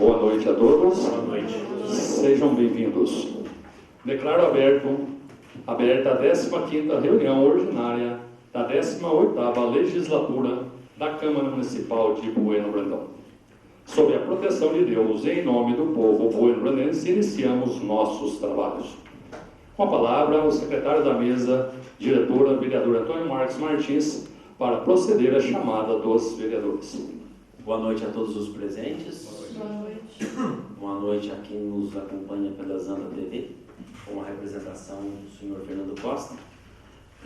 Boa noite a todos. Boa noite. Sejam bem-vindos. Declaro aberta a 15ª reunião ordinária da 18ª Legislatura da Câmara Municipal de Bueno Brandão. Sob a proteção de Deus, em nome do povo bueno-brandense, iniciamos nossos trabalhos. Com a palavra, o secretário da mesa, diretora, vereador Antônio Marcos Martins, para proceder à chamada dos vereadores. Boa noite a todos os presentes. Boa noite. Boa noite a quem nos acompanha pela Zanda TV, com a representação do senhor Fernando Costa.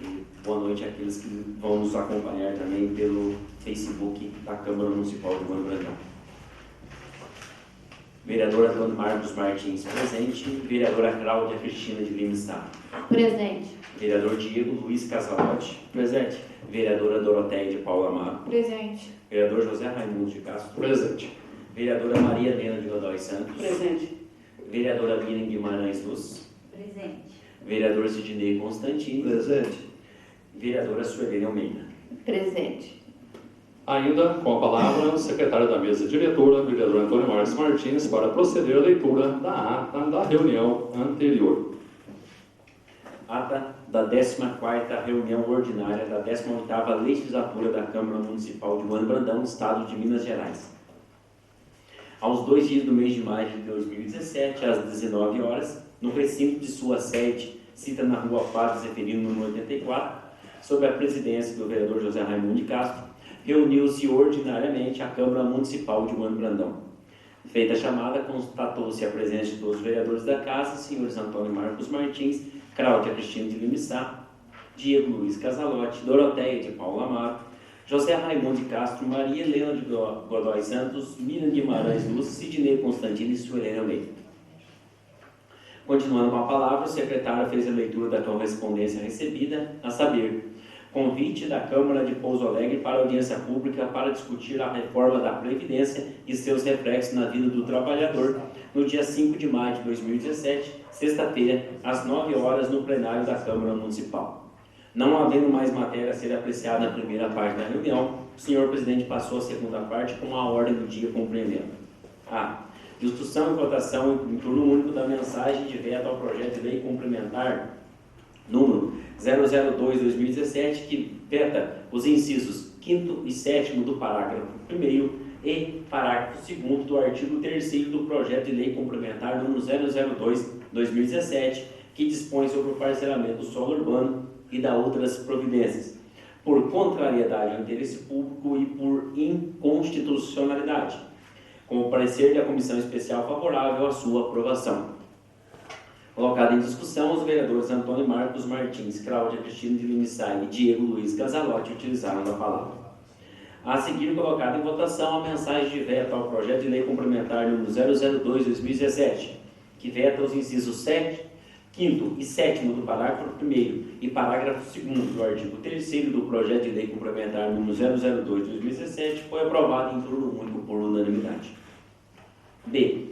E boa noite àqueles que vão nos acompanhar também pelo Facebook da Câmara Municipal de Bueno Brandão. Vereador Antônio Marcos Martins, presente. Vereadora Cláudia Cristina de Lima Sá. Presente. Vereador Diego Luiz Casalotti. Presente. Vereadora Doroteia de Paula Amaro. Presente. Vereador José Raimundo de Castro. Presente. Vereadora Maria Helena de Godoy Santos. Presente. Vereadora Miriam Guimarães Luz. Presente. Vereador Sidney Constantino. Presente. Vereadora Suelene Almeida. Presente. Ainda com a palavra, o secretário da mesa diretora, vereador Antônio Marcos Martins, para proceder à leitura da ata da reunião anterior. Ata da 14ª reunião ordinária da 18ª Legislatura da Câmara Municipal de Bueno Brandão, Estado de Minas Gerais. Aos 2 dias do mês de maio de 2017, às 19 horas, no recinto de sua sede, cita na rua Padre Zeferino, número 84, sob a presidência do vereador José Raimundo de Castro, reuniu-se ordinariamente a Câmara Municipal de Bueno Brandão. Feita a chamada, constatou-se a presença de todos os vereadores da Casa, senhores Antônio Marcos Martins, Cláudia Cristina de Lima Sá, Diego Luiz Casalotti, Doroteia de Paula Amaro, José Raimundo de Castro, Maria Helena de Godoy Santos, Miriam Guimarães Luz, Sidney Constantino e Suelene Almeida. Continuando com a palavra, o secretário fez a leitura da correspondência recebida, a saber, convite da Câmara de Pouso Alegre para audiência pública para discutir a reforma da Previdência e seus reflexos na vida do trabalhador, no dia 5 de maio de 2017, sexta-feira, às 9 horas, no plenário da Câmara Municipal. Não havendo mais matéria a ser apreciada na primeira parte da reunião, o senhor presidente passou a segunda parte com a ordem do dia compreendendo. A. Discussão e votação em turno único da mensagem de veto ao projeto de lei complementar número 002/2017, que veta os incisos 5º e 7º do parágrafo 1º e parágrafo 2º do artigo 3º do projeto de lei complementar número 002/2017, que dispõe sobre o parcelamento do solo urbano e da outras providências, por contrariedade ao interesse público e por inconstitucionalidade, com o parecer da Comissão Especial favorável à sua aprovação. Colocado em discussão, os vereadores Antônio Marcos Martins, Cláudia Cristina de Lima Sá e Diego Luiz Casalotti utilizaram a palavra. A seguir, colocado em votação a mensagem de veto ao projeto de lei complementar número 002/2017, que veta os incisos 5º e 7º do parágrafo 1º e parágrafo 2º do artigo 3º do projeto de lei complementar número 002/2017, foi aprovado em turno único por unanimidade. B.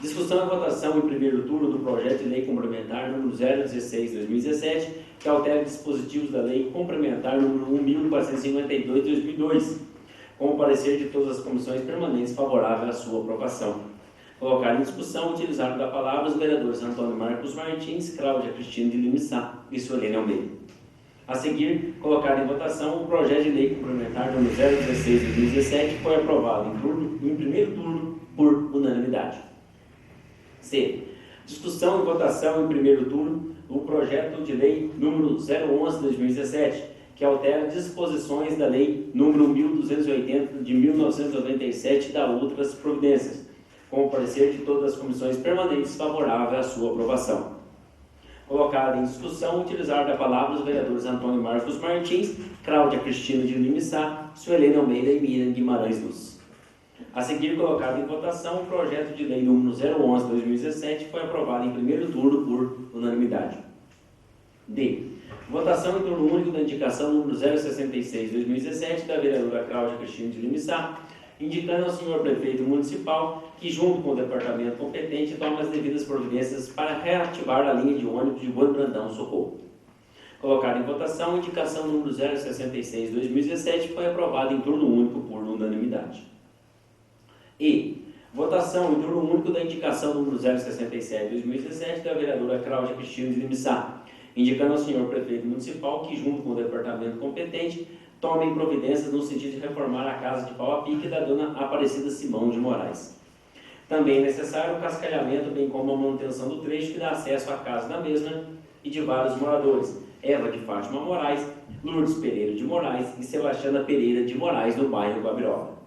Discussão e votação em primeiro turno do projeto de lei complementar número 016/2017, que altera dispositivos da lei complementar número 1452/2002, com o parecer de todas as comissões permanentes favorável à sua aprovação. Colocar em discussão, utilizaram da palavra os vereadores Antônio Marcos Martins, Cláudia Cristina de Lima Sá e Suelene Almeida. A seguir, colocar em votação o projeto de lei complementar número 016/2017, que foi aprovado em primeiro turno por unanimidade. C. Discussão e votação em primeiro turno do projeto de lei número 011/2017, que altera disposições da lei número 1280 de 1997 e da outras providências, com o parecer de todas as comissões permanentes favorável à sua aprovação. Colocado em discussão, utilizar da palavra os vereadores Antônio Marcos Martins, Cláudia Cristina de Lima Sá, Suelene Almeida e Miriam Guimarães Luz. A seguir, colocado em votação, o projeto de lei número 011/2017 foi aprovado em primeiro turno por unanimidade. D. Votação em turno único da indicação número 066/2017 da vereadora Cláudia Cristina de Lima Sá, indicando ao senhor prefeito municipal que, junto com o departamento competente, tome as devidas providências para reativar a linha de ônibus de Bueno Brandão Socorro. Colocado em votação, a indicação número 066/2017 foi aprovada em turno único por unanimidade. E votação Votação em turno único da indicação número 067/2017 da vereadora Cláudia Cristina de Limissá, indicando ao senhor prefeito municipal que, junto com o departamento competente, tomem providências no sentido de reformar a casa de pau a pique da dona Aparecida Simão de Moraes. Também é necessário o cascalhamento, bem como a manutenção do trecho que dá acesso à casa da mesma e de vários moradores: Eva de Fátima Moraes, Lourdes Pereira de Moraes e Sebastiana Pereira de Moraes, no bairro Guabiroba.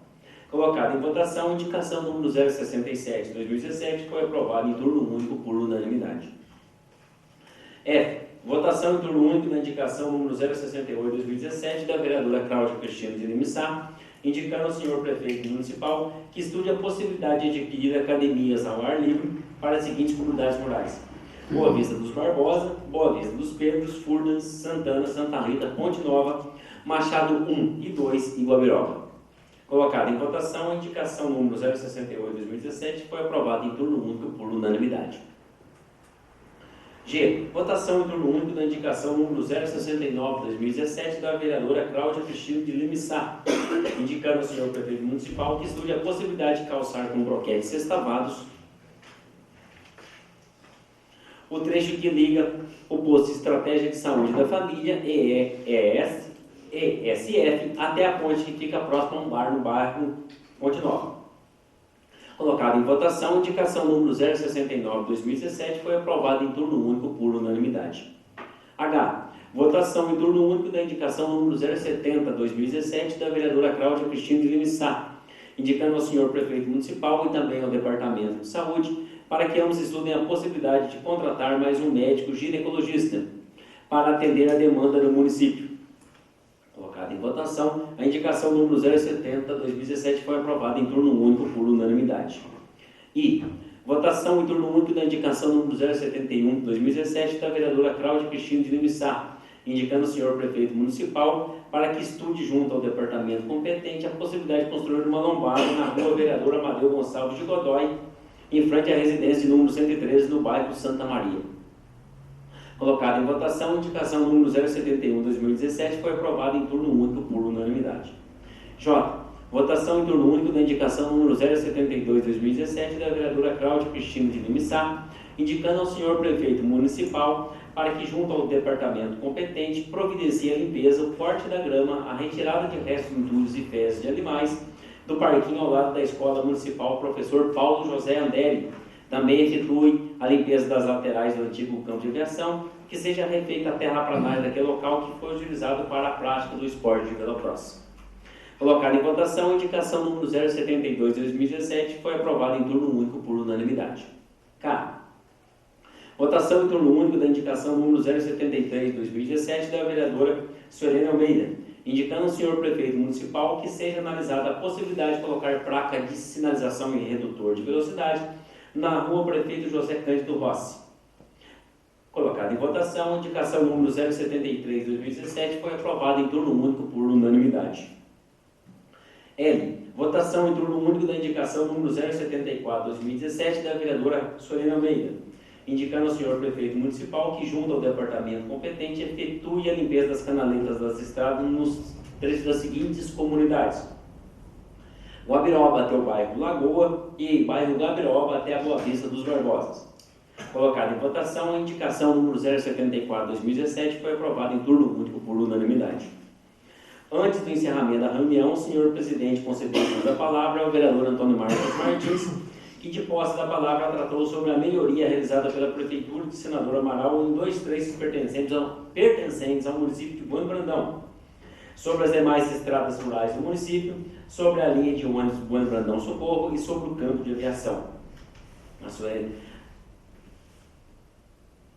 Colocada em votação, a indicação número 067/2017 foi aprovada em turno único por unanimidade. F. Votação em turno único da indicação número 068/2017 da vereadora Cláudia Cristina de Limissá, indicando ao senhor prefeito municipal que estude a possibilidade de adquirir academias ao ar livre para as seguintes comunidades rurais: Boa Vista dos Barbosa, Boa Vista dos Pedros, Furnas, Santana, Santa Rita, Ponte Nova, Machado 1 e 2 e Guabiroba. Colocada em votação, a indicação número 068/2017 foi aprovada em turno único por unanimidade. G. Votação em turno único da indicação número 069/2017 da vereadora Cláudia Cristina de Limissá, indicando ao senhor prefeito municipal que estude a possibilidade de calçar com broquetes sextavados o trecho que liga o posto de Estratégia de Saúde da Família, ESF, até a ponte que fica próximo a um bar no bairro Ponte Nova. Colocado em votação, a indicação número 069/2017 foi aprovada em turno único por unanimidade. H. Votação em turno único da indicação número 070/2017 da vereadora Cláudia Cristina de Limissá, indicando ao senhor prefeito municipal e também ao Departamento de Saúde para que ambos estudem a possibilidade de contratar mais um médico ginecologista para atender a demanda do município. Colocada em votação, a indicação número 070/2017 foi aprovada em turno único por unanimidade. I. Votação em turno único da indicação número 071/2017 da vereadora Cláudia Cristina de Limissá, indicando ao senhor prefeito municipal para que estude junto ao departamento competente a possibilidade de construir uma lombada na rua Vereador Amadeu Gonçalves de Godoy, em frente à residência número 113, no bairro Santa Maria. Colocada em votação, a indicação número 071/2017 foi aprovada em turno único por unanimidade. J. Votação em turno único da indicação número 072/2017 da vereadora Cláudia Cristina de Limissá, indicando ao senhor prefeito municipal para que, junto ao departamento competente, providencie a limpeza, o corte da grama, a retirada de restos de entulhos e fezes de animais do parquinho ao lado da Escola Municipal Professor Paulo José Anderi. Também efetue a limpeza das laterais do antigo campo de aviação, que seja refeita a terraplanagem daquele local que foi utilizado para a prática do esporte de velocross. Colocada em votação, a indicação número 072/2017 foi aprovada em turno único por unanimidade. K. Votação em turno único da indicação número 073/2017 da vereadora Suelene Almeida, indicando ao senhor prefeito municipal que seja analisada a possibilidade de colocar placa de sinalização e redutor de velocidade na rua Prefeito José Cândido Rossi. Colocada em votação, a indicação número 073/2017 foi aprovada em turno único por unanimidade. L. Votação em turno único da indicação número 074/2017 da vereadora Suelene Almeida, indicando ao senhor prefeito municipal que, junto ao departamento competente, efetue a limpeza das canaletas das estradas nos trechos das seguintes comunidades: Guabiroba até o bairro Lagoa e bairro Gabiroba até a Boa Vista dos Barbosas. Colocada em votação, a indicação número 074/2017 foi aprovada em turno único por unanimidade. Antes do encerramento da reunião, o senhor presidente concedeu a palavra ao vereador Antônio Marcos Martins, que, de posse da palavra, tratou sobre a melhoria realizada pela Prefeitura de Senador Amaral em 2 trechos pertencentes ao município de Bueno Brandão, sobre as demais estradas rurais do município, sobre a linha de ônibus Bueno Brandão Socorro e sobre o campo de aviação.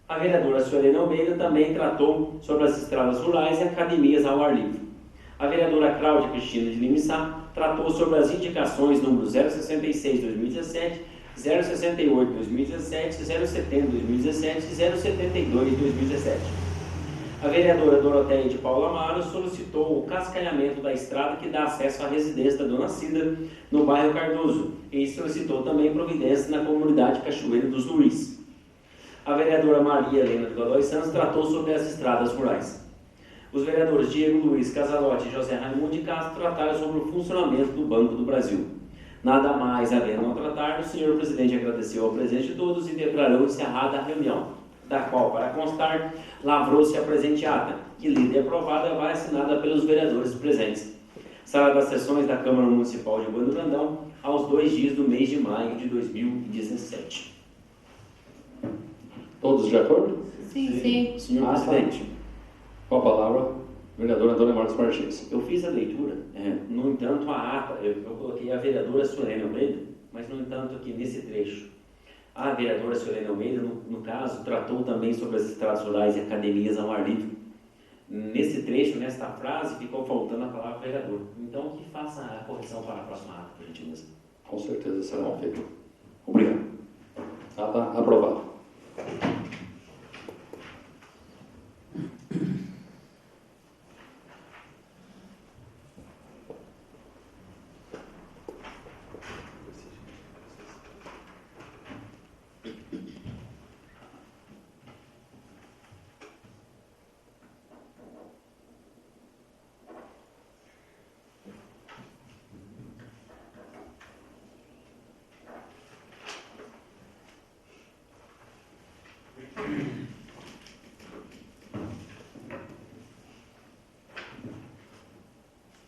A vereadora Suelene Almeida também tratou sobre as estradas rurais e academias ao ar livre. A vereadora Cláudia Cristina de Limissá tratou sobre as indicações número 066/2017, 068/2017, 070/2017 e 072/2017. A vereadora Doroteia de Paula Amaro solicitou o cascalhamento da estrada que dá acesso à residência da Dona Cida, no bairro Cardoso, e solicitou também providências na comunidade Cachoeira dos Luiz. A vereadora Maria Helena de Godoy Santos tratou sobre as estradas rurais. Os vereadores Diego Luiz Casalotti e José Raimundo de Castro trataram sobre o funcionamento do Banco do Brasil. Nada mais havendo a tratar, o senhor presidente agradeceu ao presente de todos e declarou encerrada a reunião, da qual, para constar, lavrou-se a presente ata, que lida e aprovada vai assinada pelos vereadores presentes. Sala das sessões da Câmara Municipal de Bueno Brandão, aos 2 dias do mês de maio de 2017. Todos de acordo? Sim. Senhor presidente, Com a palavra, vereador Antônio Marcos Martins. eu fiz a leitura, no entanto, a ata, eu coloquei a vereadora Suelene Almeida, mas, no entanto, aqui nesse trecho, a vereadora Suelene Almeida, no caso, tratou também sobre as estradas rurais e academias ao ar livre. Nesse trecho, nesta frase, ficou faltando a palavra vereador. Então, que faça a correção para a próxima ata, por gentileza. Com certeza será feito. Obrigado. Ata aprovada.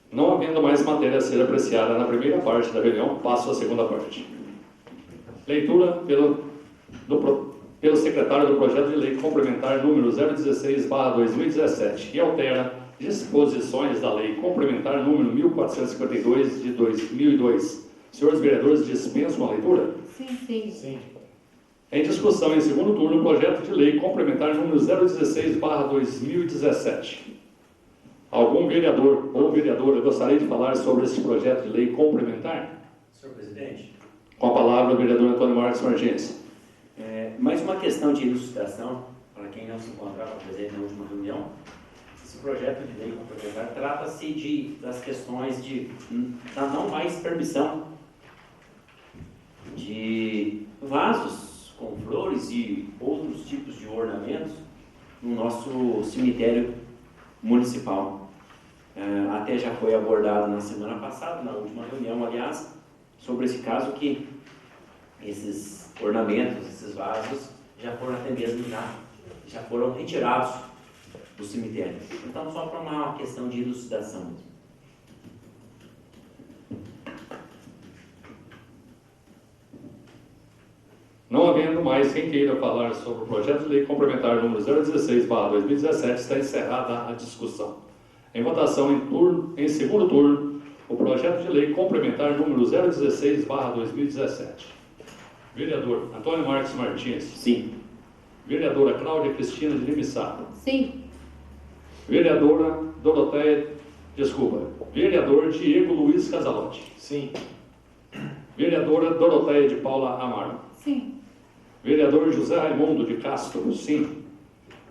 Não havendo mais matéria a ser apreciada na primeira parte da reunião, passo à segunda parte. Leitura pelo secretário do projeto de lei complementar número 016/2017, que altera disposições da lei complementar número 1452 de 2002. Senhores vereadores, dispensam a leitura? Sim. Em discussão em segundo turno, o projeto de lei complementar número 016/2017. Algum vereador ou vereadora gostaria de falar sobre esse projeto de lei complementar? Senhor presidente. Com a palavra, o vereador Antônio Marcos Martins. Mais uma questão de ilustração, para quem não se encontrava presente na última reunião. Esse projeto de lei complementar trata-se das questões da não mais permissão de vasos com flores e outros tipos de ornamentos no nosso cemitério municipal. Até já foi abordado na semana passada, na última reunião, aliás, sobre esse caso, que esses ornamentos, esses vasos, já foram até mesmo já foram retirados do cemitério. Então, só para uma questão de elucidação mesmo. Não havendo mais quem queira falar sobre o projeto de lei complementar número 016/2017, está encerrada a discussão. Em votação em segundo turno, o projeto de lei complementar número 016/2017. Vereador Antônio Marcos Martins. Sim. Vereadora Cláudia Cristina de Lima Sá. Sim. Vereador Diego Luiz Casalotti. Sim. Vereadora Doroteia de Paula Amaro. Sim. Vereador José Raimundo de Castro, sim.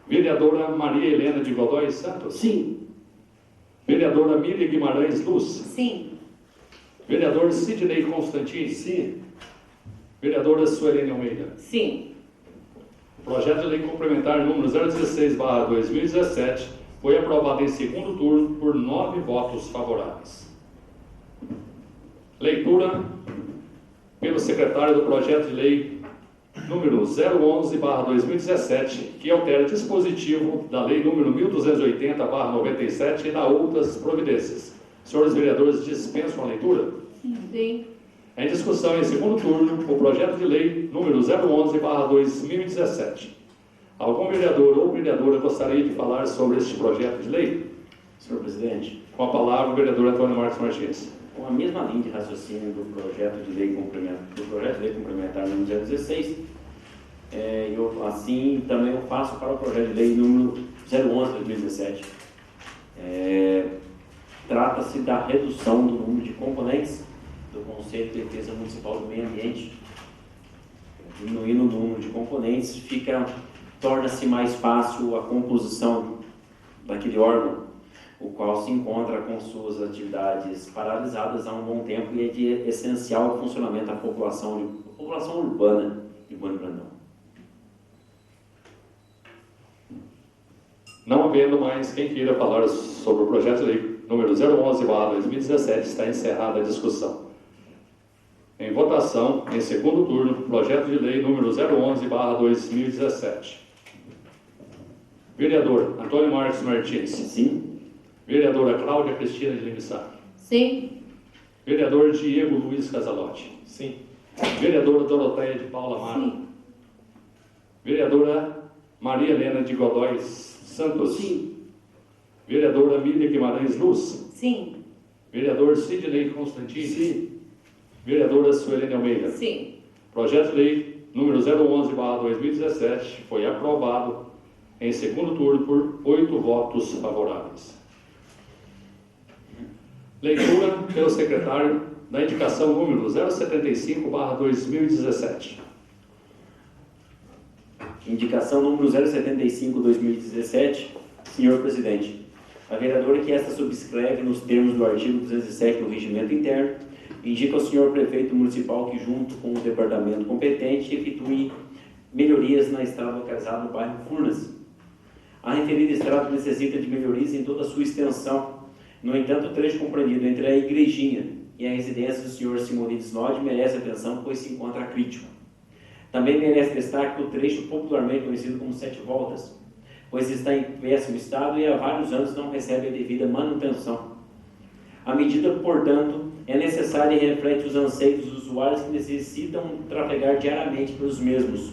Vereadora Maria Helena de Godoy Santos. Sim. Vereadora Miriam Guimarães Luz. Sim. Vereador Sidney Constantini. Sim. Vereadora Suelene Almeida. Sim. Projeto de lei complementar número 016/2017 foi aprovado em segundo turno por 9 votos favoráveis. Leitura pelo secretário do projeto de lei número 011/2017, que altera dispositivo da lei número 1280/97 e dá outras providências. Senhores vereadores, dispensam a leitura? Sim. Em discussão em segundo turno, o projeto de lei número 011/2017. Algum vereador ou vereadora gostaria de falar sobre este projeto de lei? Senhor presidente. Com a palavra, o vereador Antônio Marcos Martins. Com a mesma linha de raciocínio do projeto de lei complementar número 016, eu assim também eu faço para o projeto de lei número 011/2017. Trata-se da redução do número de componentes do Conselho de Defesa Municipal do Meio Ambiente. Diminuindo o número de componentes, torna-se mais fácil a composição daquele órgão, o qual se encontra com suas atividades paralisadas há um bom tempo e é de essencial funcionamento da população urbana de Bueno Brandão. Não havendo mais quem queira falar sobre o projeto de lei número 011/2017, está encerrada a discussão. votação, em segundo turno, projeto de lei número 011/2017. Vereador Antônio Marcos Martins. Sim. Vereadora Cláudia Cristina de Limissac. Sim. Vereador Diego Luiz Casalotti. Sim. Vereadora Doroteia de Paula Mara. Sim. Vereadora Maria Helena de Godoy Santos. Sim. Vereadora Mília Guimarães Luz. Sim. Vereador Sidney Constantini. Sim. Vereadora Suelene Almeida. Sim. Projeto de lei número 011/2017 foi aprovado em segundo turno por 8 votos favoráveis. Leitura pelo secretário da indicação número 075/2017. Indicação número 075/2017. Senhor Presidente, a vereadora que esta subscreve nos termos do artigo 207 do Regimento Interno, indica ao senhor prefeito municipal que, junto com o departamento competente, efetue melhorias na estrada localizada no bairro Furnas. A referida estrada necessita de melhorias em toda a sua extensão. No entanto, o trecho compreendido entre a Igrejinha e a residência do senhor Simonides Nod merece atenção, pois se encontra crítico. Também merece destaque o trecho popularmente conhecido como 7 Voltas, pois está em péssimo estado e há vários anos não recebe a devida manutenção. A medida, portanto, é necessária e reflete os anseios dos usuários que necessitam trafegar diariamente pelos mesmos.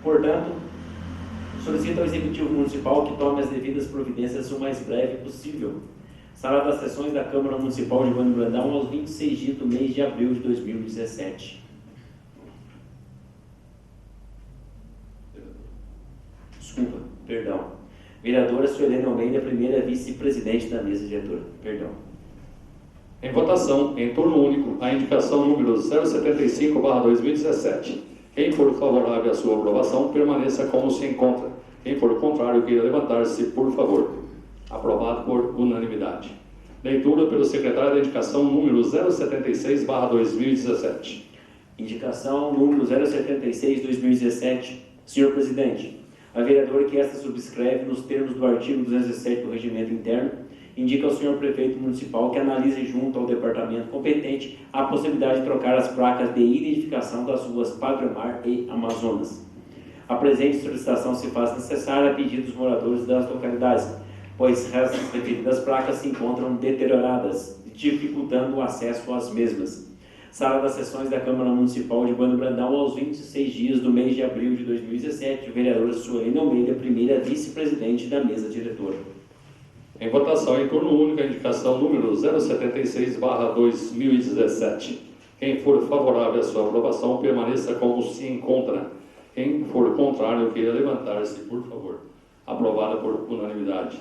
Portanto, solicito ao Executivo Municipal que tome as devidas providências o mais breve possível. Sala das sessões da Câmara Municipal de Evandro Brandão, aos 26 dias do mês de abril de 2017. Desculpa, perdão. Vereadora Suelene Almeida, primeira vice-presidente da mesa diretora. Perdão. Em votação, em turno único, a indicação número 075/2017. Quem for favorável à sua aprovação, permaneça como se encontra. Quem for contrário, queira levantar-se, por favor. Aprovado por unanimidade. Leitura pelo secretário da indicação número 076/2017. Indicação número 076/2017. Senhor Presidente, a vereadora que esta subscreve nos termos do artigo 207 do Regimento Interno, indica ao senhor prefeito municipal que analise junto ao departamento competente a possibilidade de trocar as placas de identificação das ruas Padre Mar e Amazonas. A presente solicitação se faz necessária a pedido dos moradores das localidades, pois as referidas placas se encontram deterioradas, dificultando o acesso às mesmas. Sala das sessões da Câmara Municipal de Evandro Brandão, aos 26 dias do mês de abril de 2017, vereadora Suelene Almeida, primeira vice-presidente da mesa diretora. Em votação, em turno único, a indicação número 076/2017. Quem for favorável à sua aprovação, permaneça como se encontra. Quem for contrário, queira levantar-se, por favor. Aprovada por unanimidade.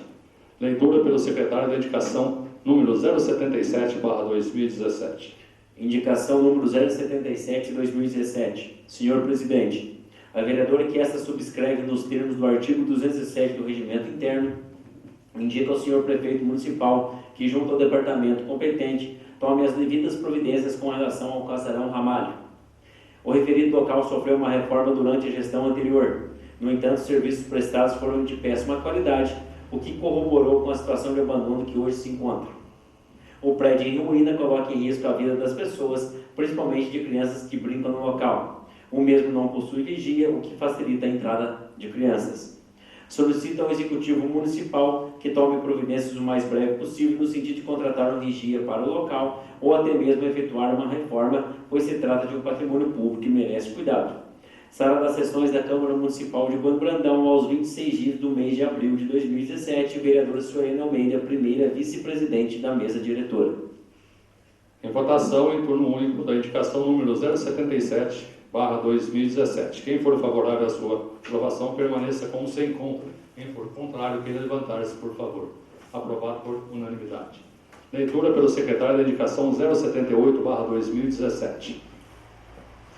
Leitura pelo secretário da indicação número 077/2017. Indicação número 077/2017. Senhor Presidente, a vereadora que esta subscreve nos termos do artigo 207 do Regimento Interno, indica ao senhor prefeito municipal que, junto ao departamento competente, tome as devidas providências com relação ao Casarão Ramalho. O referido local sofreu uma reforma durante a gestão anterior. No entanto, os serviços prestados foram de péssima qualidade, o que corroborou com a situação de abandono que hoje se encontra. O prédio em ruína coloca em risco a vida das pessoas, principalmente de crianças que brincam no local. O mesmo não possui vigia, o que facilita a entrada de crianças. Solicito ao Executivo Municipal que tome providências o mais breve possível no sentido de contratar um vigia para o local ou até mesmo efetuar uma reforma, pois se trata de um patrimônio público que merece cuidado. Sala das sessões da Câmara Municipal de Evandro Brandão, aos 26 dias do mês de abril de 2017, vereadora Suelene Almeida, primeira vice-presidente da mesa diretora. Em votação, em turno único, da indicação número 077/2017. Quem for favorável à sua aprovação, permaneça como se encontra. Quem for contrário, queira levantar-se, por favor. Aprovado por unanimidade. Leitura pelo secretário da indicação 078/2017.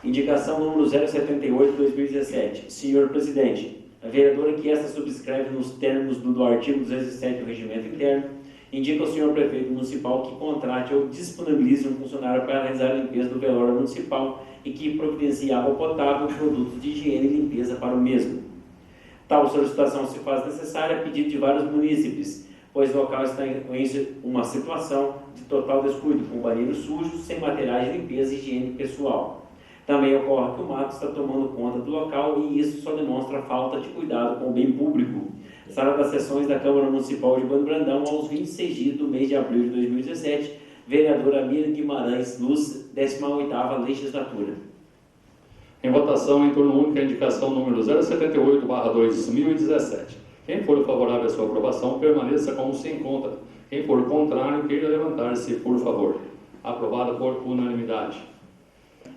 Indicação número 078/2017. Senhor Presidente, a vereadora que esta subscreve nos termos do artigo 207 do Regimento Interno, indica ao senhor prefeito municipal que contrate ou disponibilize um funcionário para realizar a limpeza do velório municipal e que providencie água potável e produtos de higiene e limpeza para o mesmo. Tal solicitação se faz necessária a pedido de vários munícipes, pois o local está em uma situação de total descuido, com banheiros sujos, sem materiais de limpeza e higiene pessoal. Também ocorre que o mato está tomando conta do local e isso só demonstra falta de cuidado com o bem público. Sala das sessões da Câmara Municipal de Bando Brandão, aos 26 dias do mês de abril de 2017, vereadora Miriam Guimarães Luz, 18ª Legislatura. Em votação, em turno único, a indicação número 078/2017. Quem for favorável à sua aprovação, permaneça como se encontra. Quem for contrário, queira levantar-se, por favor. Aprovada por unanimidade.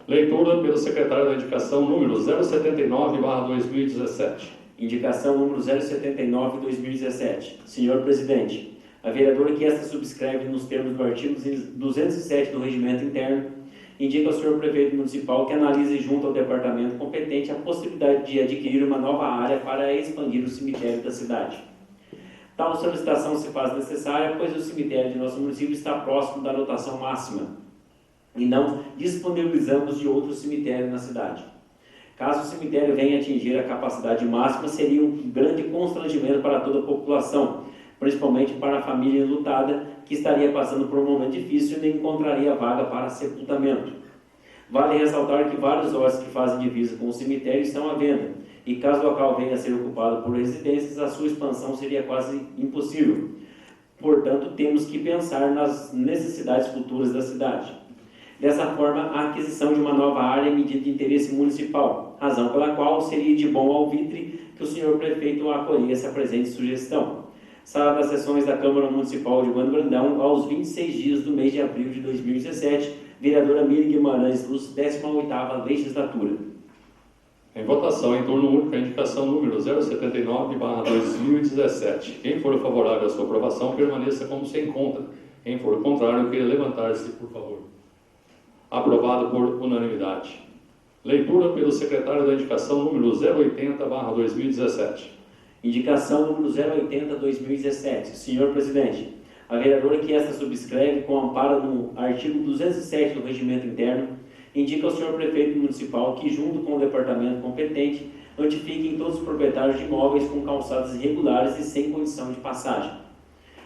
Leitura pelo secretário da indicação número 079/2017. Indicação número 079/2017. Senhor Presidente, a vereadora que esta subscreve nos termos do artigo 207 do Regimento Interno, indica ao senhor prefeito municipal que analise junto ao departamento competente a possibilidade de adquirir uma nova área para expandir o cemitério da cidade. Tal solicitação se faz necessária, pois o cemitério de nosso município está próximo da lotação máxima e não disponibilizamos de outro cemitério na cidade. Caso o cemitério venha atingir a capacidade máxima, seria um grande constrangimento para toda a população, principalmente para a família enlutada, que estaria passando por um momento difícil e nem encontraria vaga para sepultamento. Vale ressaltar que vários lotes que fazem divisa com o cemitério estão à venda, e caso o local venha a ser ocupado por residências, a sua expansão seria quase impossível. Portanto, temos que pensar nas necessidades futuras da cidade. Dessa forma, a aquisição de uma nova área é medida de interesse municipal, razão pela qual seria de bom alvitre que o senhor prefeito acolhesse a presente sugestão. Sala das sessões da Câmara Municipal de Bando Brandão, aos 26 dias do mês de abril de 2017, vereadora Miriam Guimarães Luz, 18ª Legislatura. Em votação, em turno único, a indicação número 079/2017. Quem for favorável à sua aprovação, permaneça como se encontra. Quem for contrário, queira levantar-se, por favor. Aprovado por unanimidade. Leitura pelo secretário da indicação número 080/2017. Indicação número 080/2017. Senhor Presidente, a vereadora que esta subscreve com amparo no artigo 207 do Regimento Interno, indica ao senhor prefeito municipal que, junto com o departamento competente, notifiquem todos os proprietários de imóveis com calçadas irregulares e sem condição de passagem.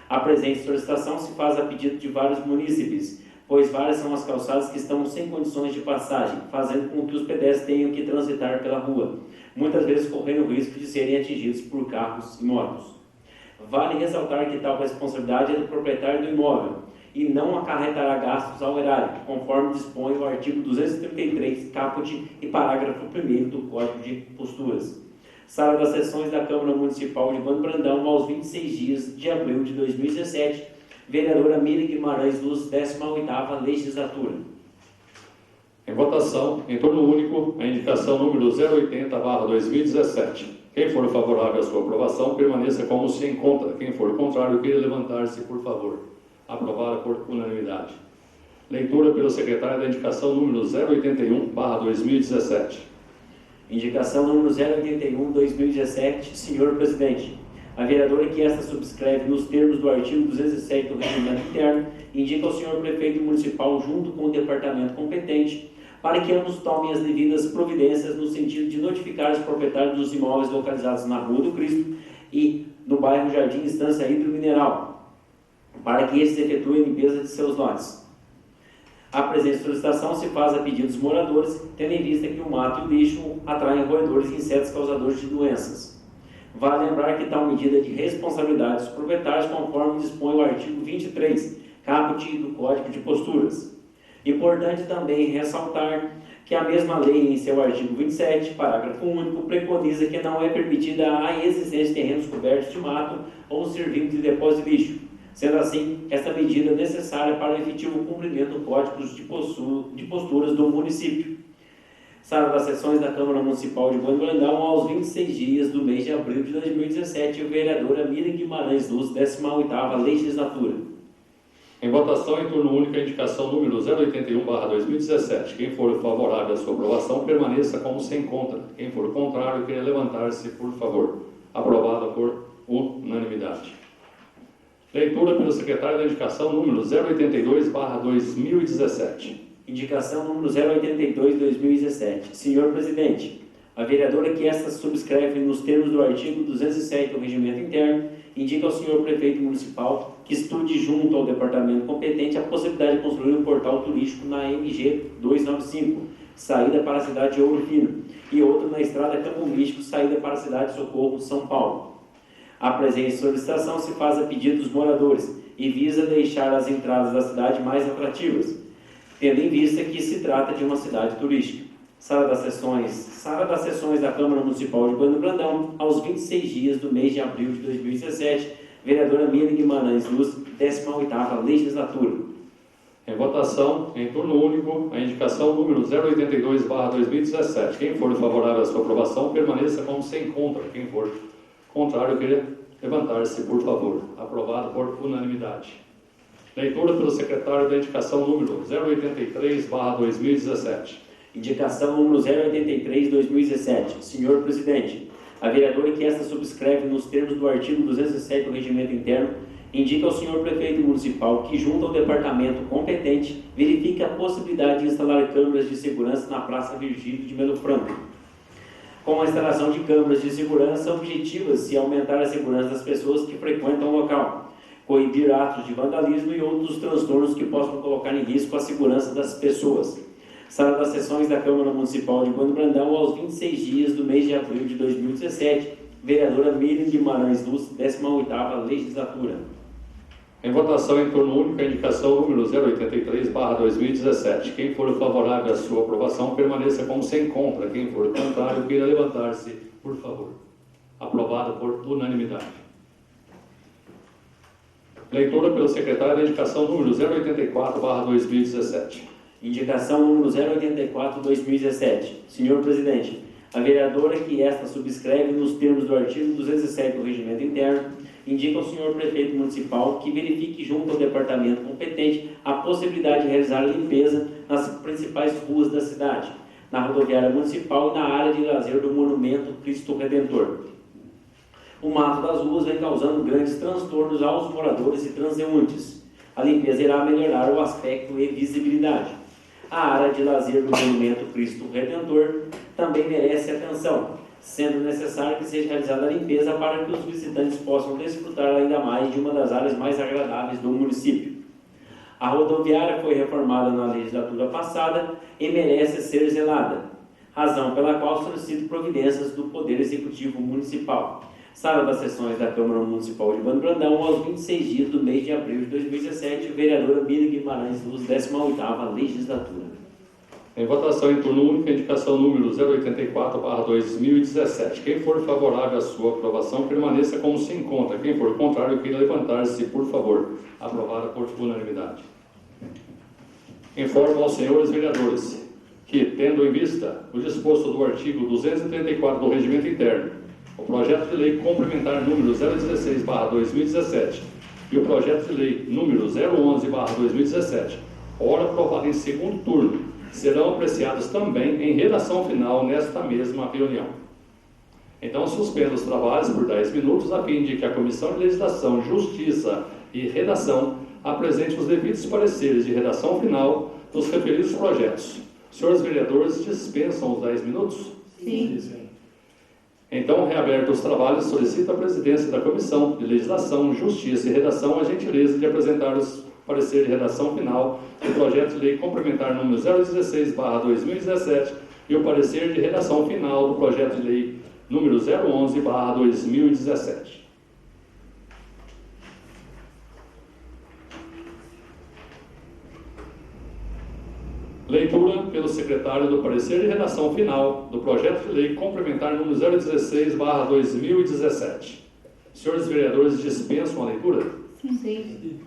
A presente solicitação se faz a pedido de vários munícipes, pois várias são as calçadas que estão sem condições de passagem, fazendo com que os pedestres tenham que transitar pela rua, muitas vezes correndo o risco de serem atingidos por carros e motos. Vale ressaltar que tal responsabilidade é do proprietário do imóvel e não acarretará gastos ao erário, conforme dispõe o artigo 233, caput e parágrafo 1º do Código de Posturas. Sala das sessões da Câmara Municipal de Bando Brandão, aos 26 dias de abril de 2017, vereadora Miriam Guimarães Luz, 18ª Legislatura. Em votação, em turno único, a indicação número 080/2017. Quem for favorável à sua aprovação, permaneça como se encontra. Quem for contrário, queira levantar-se, por favor. Aprovada por unanimidade. Leitura pelo secretário da indicação número 081/2017. Indicação número 081/2017. Senhor Presidente, a vereadora que esta subscreve nos termos do artigo 207 do Regimento Interno, indica ao senhor prefeito municipal, junto com o departamento competente, para que ambos tomem as devidas providências no sentido de notificar os proprietários dos imóveis localizados na Rua do Cristo e no bairro Jardim Estância Hidromineral, para que esses efetuem a limpeza de seus lotes. A presente solicitação se faz a pedido dos moradores, tendo em vista que o mato e o lixo atraem roedores e insetos causadores de doenças. Vale lembrar que tal medida é de responsabilidade dos proprietários, conforme dispõe o artigo 23, caput do Código de Posturas. Importante também ressaltar que a mesma lei, em seu artigo 27, parágrafo único, preconiza que não é permitida a existência de terrenos cobertos de mato ou servindo de depósito de lixo. Sendo assim, esta medida é necessária para o efetivo cumprimento do Código de Posturas do município. Sala das sessões da Câmara Municipal de Bando Brandão, aos 26 dias do mês de abril de 2017, a vereadora Miriam Guimarães Luz, 18ª Legislatura. Em votação, em turno único, a indicação número 081/2017. Quem for favorável à sua aprovação, permaneça como se encontra. Quem for contrário, queira levantar-se, por favor. Aprovada por unanimidade. Leitura pelo secretário da indicação número 082/2017. Indicação número 082/2017. Senhor Presidente, a vereadora que esta subscreve nos termos do artigo 207 do Regimento Interno, indica ao senhor prefeito municipal que estude junto ao departamento competente a possibilidade de construir um portal turístico na MG 295, saída para a cidade de Ouro Fino, e outro na estrada Campo Místico, saída para a cidade de Socorro, São Paulo. A presente solicitação se faz a pedido dos moradores e visa deixar as entradas da cidade mais atrativas, tendo em vista que se trata de uma cidade turística. Sala das sessões da Câmara Municipal de Bando Brandão, aos 26 dias do mês de abril de 2017, vereadora Miriam Guimarães Luz, 18ª Legislatura. Em votação, em turno único, a indicação número 082/2017. Quem for favorável à sua aprovação, permaneça como se encontra. Quem for contrário, queira levantar-se, por favor. Aprovado por unanimidade. Leitura pelo secretário da indicação número 083/2017. Indicação número 083/2017. Senhor Presidente, a vereadora que esta subscreve nos termos do artigo 207 do Regimento Interno, indica ao senhor Prefeito Municipal que, junto ao departamento competente, verifique a possibilidade de instalar câmeras de segurança na Praça Virgílio de Melo Franco. Com a instalação de câmeras de segurança, objetiva-se aumentar a segurança das pessoas que frequentam o local, coibir atos de vandalismo e outros transtornos que possam colocar em risco a segurança das pessoas. Sala das sessões da Câmara Municipal de Bando Brandão, aos 26 dias do mês de abril de 2017, vereadora Miriam Guimarães Luz, 18ª Legislatura. Em votação em turno único, a indicação número 083/2017. Quem for favorável à sua aprovação, permaneça como se encontra. Quem for contrário, queira levantar-se, por favor. Aprovado por unanimidade. Leitura pelo secretário da indicação número 084/2017. Indicação número 084/2017. Senhor Presidente, a vereadora que esta subscreve nos termos do artigo 207 do Regimento Interno, indica ao senhor Prefeito Municipal que verifique junto ao departamento competente a possibilidade de realizar limpeza nas principais ruas da cidade, na rodoviária municipal e na área de lazer do Monumento Cristo Redentor. O mato das ruas vem causando grandes transtornos aos moradores e transeuntes. A limpeza irá melhorar o aspecto e visibilidade. A área de lazer do Monumento Cristo Redentor também merece atenção, sendo necessário que seja realizada a limpeza para que os visitantes possam desfrutar ainda mais de uma das áreas mais agradáveis do município. A rodoviária foi reformada na legislatura passada e merece ser zelada, razão pela qual solicito providências do Poder Executivo Municipal. Sala das sessões da Câmara Municipal de Bando Brandão, aos 26 dias do mês de abril de 2017, vereadora Miriam Guimarães Luz, 18ª Legislatura. Em votação em turno único, a indicação número 084/2017. Quem for favorável à sua aprovação, permaneça como se encontra. Quem for contrário, queira levantar-se, por favor. Aprovada por unanimidade. Informo aos senhores vereadores que, tendo em vista o disposto do artigo 234 do Regimento Interno, o projeto de lei complementar número 016/2017 e o projeto de lei número 011/2017, ora aprovado em segundo turno, serão apreciados também em redação final nesta mesma reunião. Então, suspendo os trabalhos por 10 minutos, a fim de que a Comissão de Legislação, Justiça e Redação apresente os devidos pareceres de redação final dos referidos projetos. Senhores vereadores, dispensam os 10 minutos? Sim. Então, reabertos os trabalhos, solicito à presidência da Comissão de Legislação, Justiça e Redação a gentileza de apresentar os pareceres de redação final do projeto de lei complementar número 016/2017 e o parecer de redação final do projeto de lei número 011/2017. Leitura pelo secretário do parecer de redação final do projeto de lei complementar número 016/2017. Senhores vereadores, dispensam a leitura? Sim.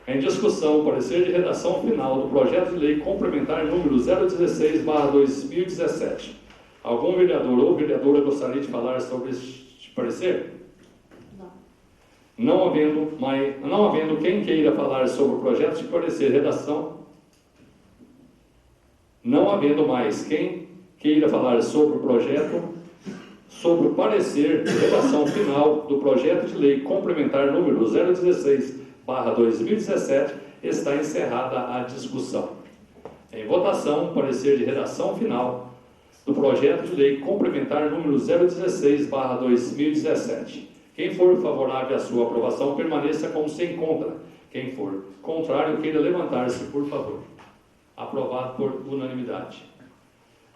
Em discussão, o parecer de redação final do projeto de lei complementar número 016/2017. Algum vereador ou vereadora gostaria de falar sobre este parecer? Não havendo quem queira falar sobre o projeto de parecer de redação, não havendo mais quem queira falar sobre o projeto, sobre o parecer de redação final do projeto de lei complementar número 016/2017, está encerrada a discussão. Em votação, parecer de redação final do projeto de lei complementar número 016/2017. Quem for favorável à sua aprovação, permaneça como se encontra. Quem for contrário, queira levantar-se, por favor. Aprovado por unanimidade.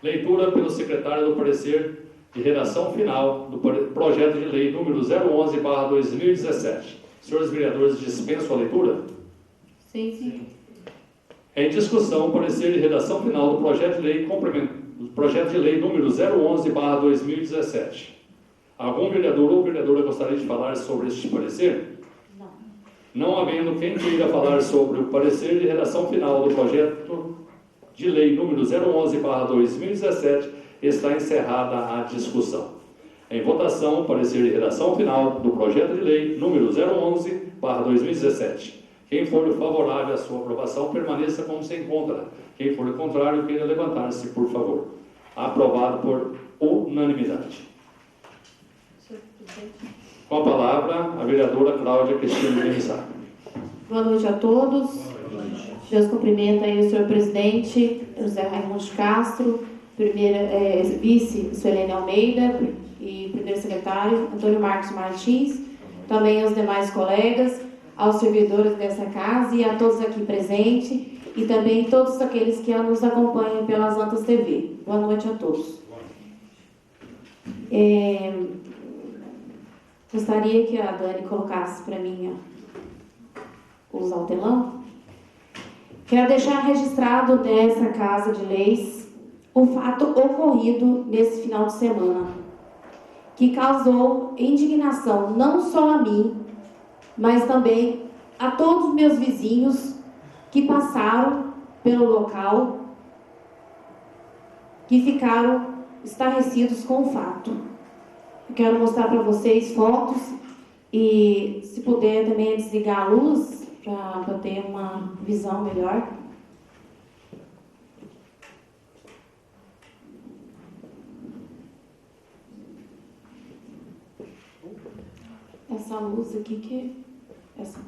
Leitura pelo secretário do parecer de redação final do projeto de lei número 011/2017. Senhores vereadores, dispenso a leitura? Sim. Em discussão, o parecer de redação final do projeto de lei número 011/2017. Algum vereador ou vereadora gostaria de falar sobre este parecer? Não. Não havendo quem queira falar sobre o parecer de redação final do projeto de lei número 011/2017, está encerrada a discussão. Em votação, o parecer de redação final do projeto de lei número 011/2017. Quem for favorável à sua aprovação, permaneça como se encontra. Quem for contrário, queira levantar-se, por favor. Aprovado por unanimidade. Senhor presidente. Com a palavra, a vereadora Cláudia Cristina Benissá. Boa noite a todos. Deus cumprimenta aí o senhor presidente, José Raimundo de Castro, vice Suelene Almeida e primeiro secretário Antônio Marcos Martins, também aos demais colegas, aos servidores dessa casa e a todos aqui presentes e também todos aqueles que nos acompanham pelas Antas TV. Boa noite a todos. Gostaria que a Dani colocasse para mim usar o telão. Quero deixar registrado nessa Casa de Leis o fato ocorrido nesse final de semana, que causou indignação não só a mim, mas também a todos os meus vizinhos que passaram pelo local, que ficaram estarrecidos com o fato. Eu quero mostrar para vocês fotos e, se puder, também desligar a luz para ter uma visão melhor. Essa luz aqui que... Essa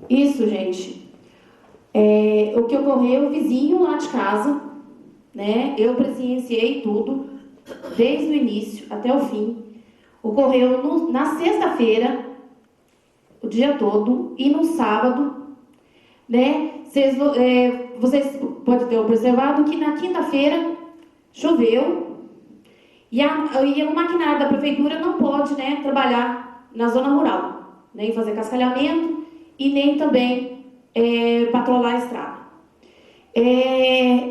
Isso, gente. O que ocorreu, o vizinho lá de casa, né? Eu presenciei tudo, desde o início até o fim. Ocorreu na sexta-feira, o dia todo, e no sábado, né? Vocês podem ter observado que na quinta-feira choveu e o maquinário da prefeitura não pode, né, trabalhar na zona rural, nem fazer cascalhamento e nem também patrulhar a estrada.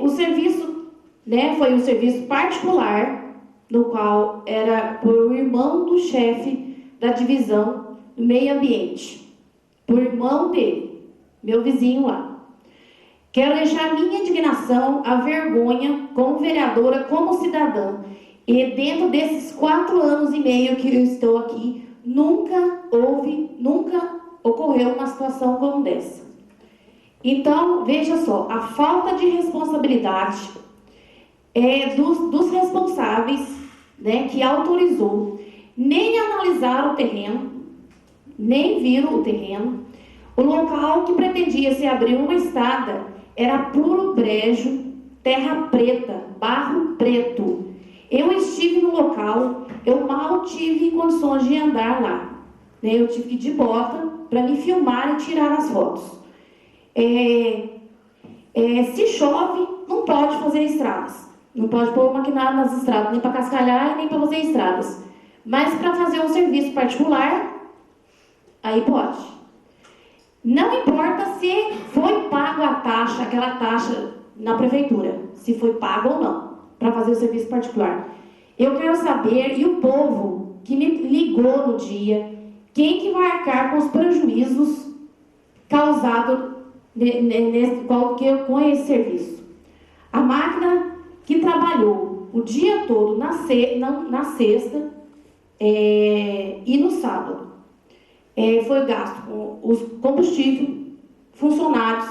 O serviço, né, foi um serviço particular, no qual era por irmão do chefe da divisão do meio ambiente, por irmão dele, meu vizinho lá. Quero deixar minha indignação, a vergonha, como vereadora, como cidadã. E dentro desses 4 anos e meio que eu estou aqui, nunca ocorreu uma situação como dessa. Então, veja só, a falta de responsabilidade dos responsáveis, né, que autorizou, nem analisaram o terreno, nem viram o terreno. O local que pretendia se abrir uma estrada era puro brejo, terra preta, barro preto. Eu estive no local, eu mal tive condições de andar lá, né? Eu tive que ir de bota para me filmar e tirar as fotos. Se chove, não pode fazer estradas. Não pode pôr o maquinário nas estradas, nem para cascalhar e nem para fazer estradas. Mas para fazer um serviço particular, aí pode. Não importa se foi pago a taxa, aquela taxa na prefeitura, se foi pago ou não, para fazer o serviço particular. Eu quero saber, e o povo que me ligou no dia, quem que vai arcar com os prejuízos causados com esse serviço? A máquina que trabalhou o dia todo na sexta e no sábado, foi gasto com os combustível, funcionários,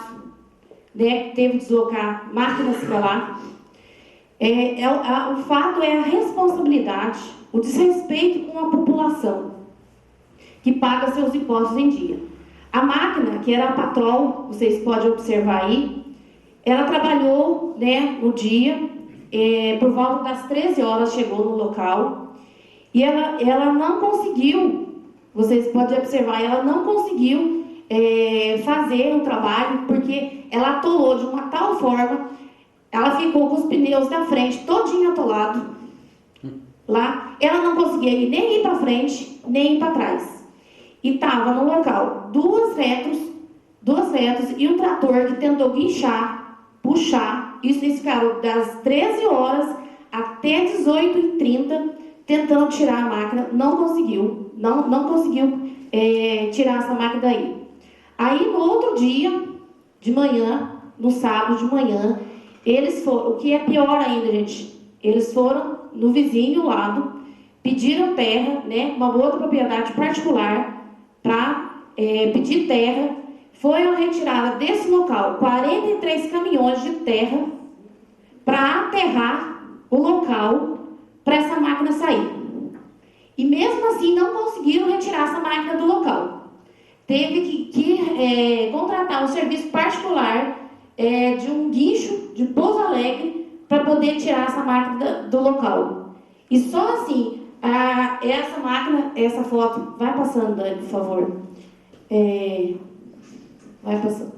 né, que teve que deslocar máquinas para lá. O fato é a responsabilidade, o desrespeito com a população, que paga seus impostos em dia. A máquina, que era a Patrol, vocês podem observar aí, Ela trabalhou, né, no dia, por volta das 13 horas chegou no local, e ela não conseguiu, vocês podem observar, ela não conseguiu fazer o trabalho, porque ela atolou de uma tal forma, ela ficou com os pneus da frente todinho atolado lá, ela não conseguia nem ir para frente, nem ir para trás. E estava no local duas retros e um trator que tentou guinchar, puxar, isso eles ficaram das 13 horas até 18h30 tentando tirar a máquina, não conseguiu tirar essa máquina daí. Aí no outro dia, de manhã, no sábado de manhã, eles foram, o que é pior ainda, gente, eles foram no vizinho lado, pediram terra, né, uma outra propriedade particular, para pedir terra. Foi a retirada desse local 43 caminhões de terra para aterrar o local para essa máquina sair. E mesmo assim não conseguiram retirar essa máquina do local. Teve que contratar um serviço particular de um guincho de Pouso Alegre para poder tirar essa máquina do local. E só assim, essa máquina, essa foto, vai passando, Dani, por favor. Vai passando.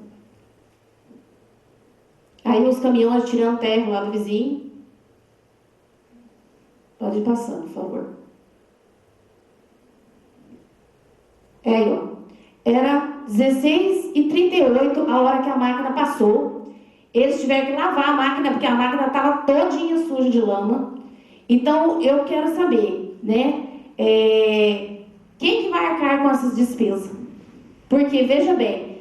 Aí os caminhões tirando terra lá do vizinho. Pode ir passando, por favor. Aí, ó. Era 16h38 a hora que a máquina passou. Eles tiveram que lavar a máquina, porque a máquina estava todinha suja de lama. Então, eu quero saber, né? Quem que vai arcar com essas despesas? Porque, veja bem,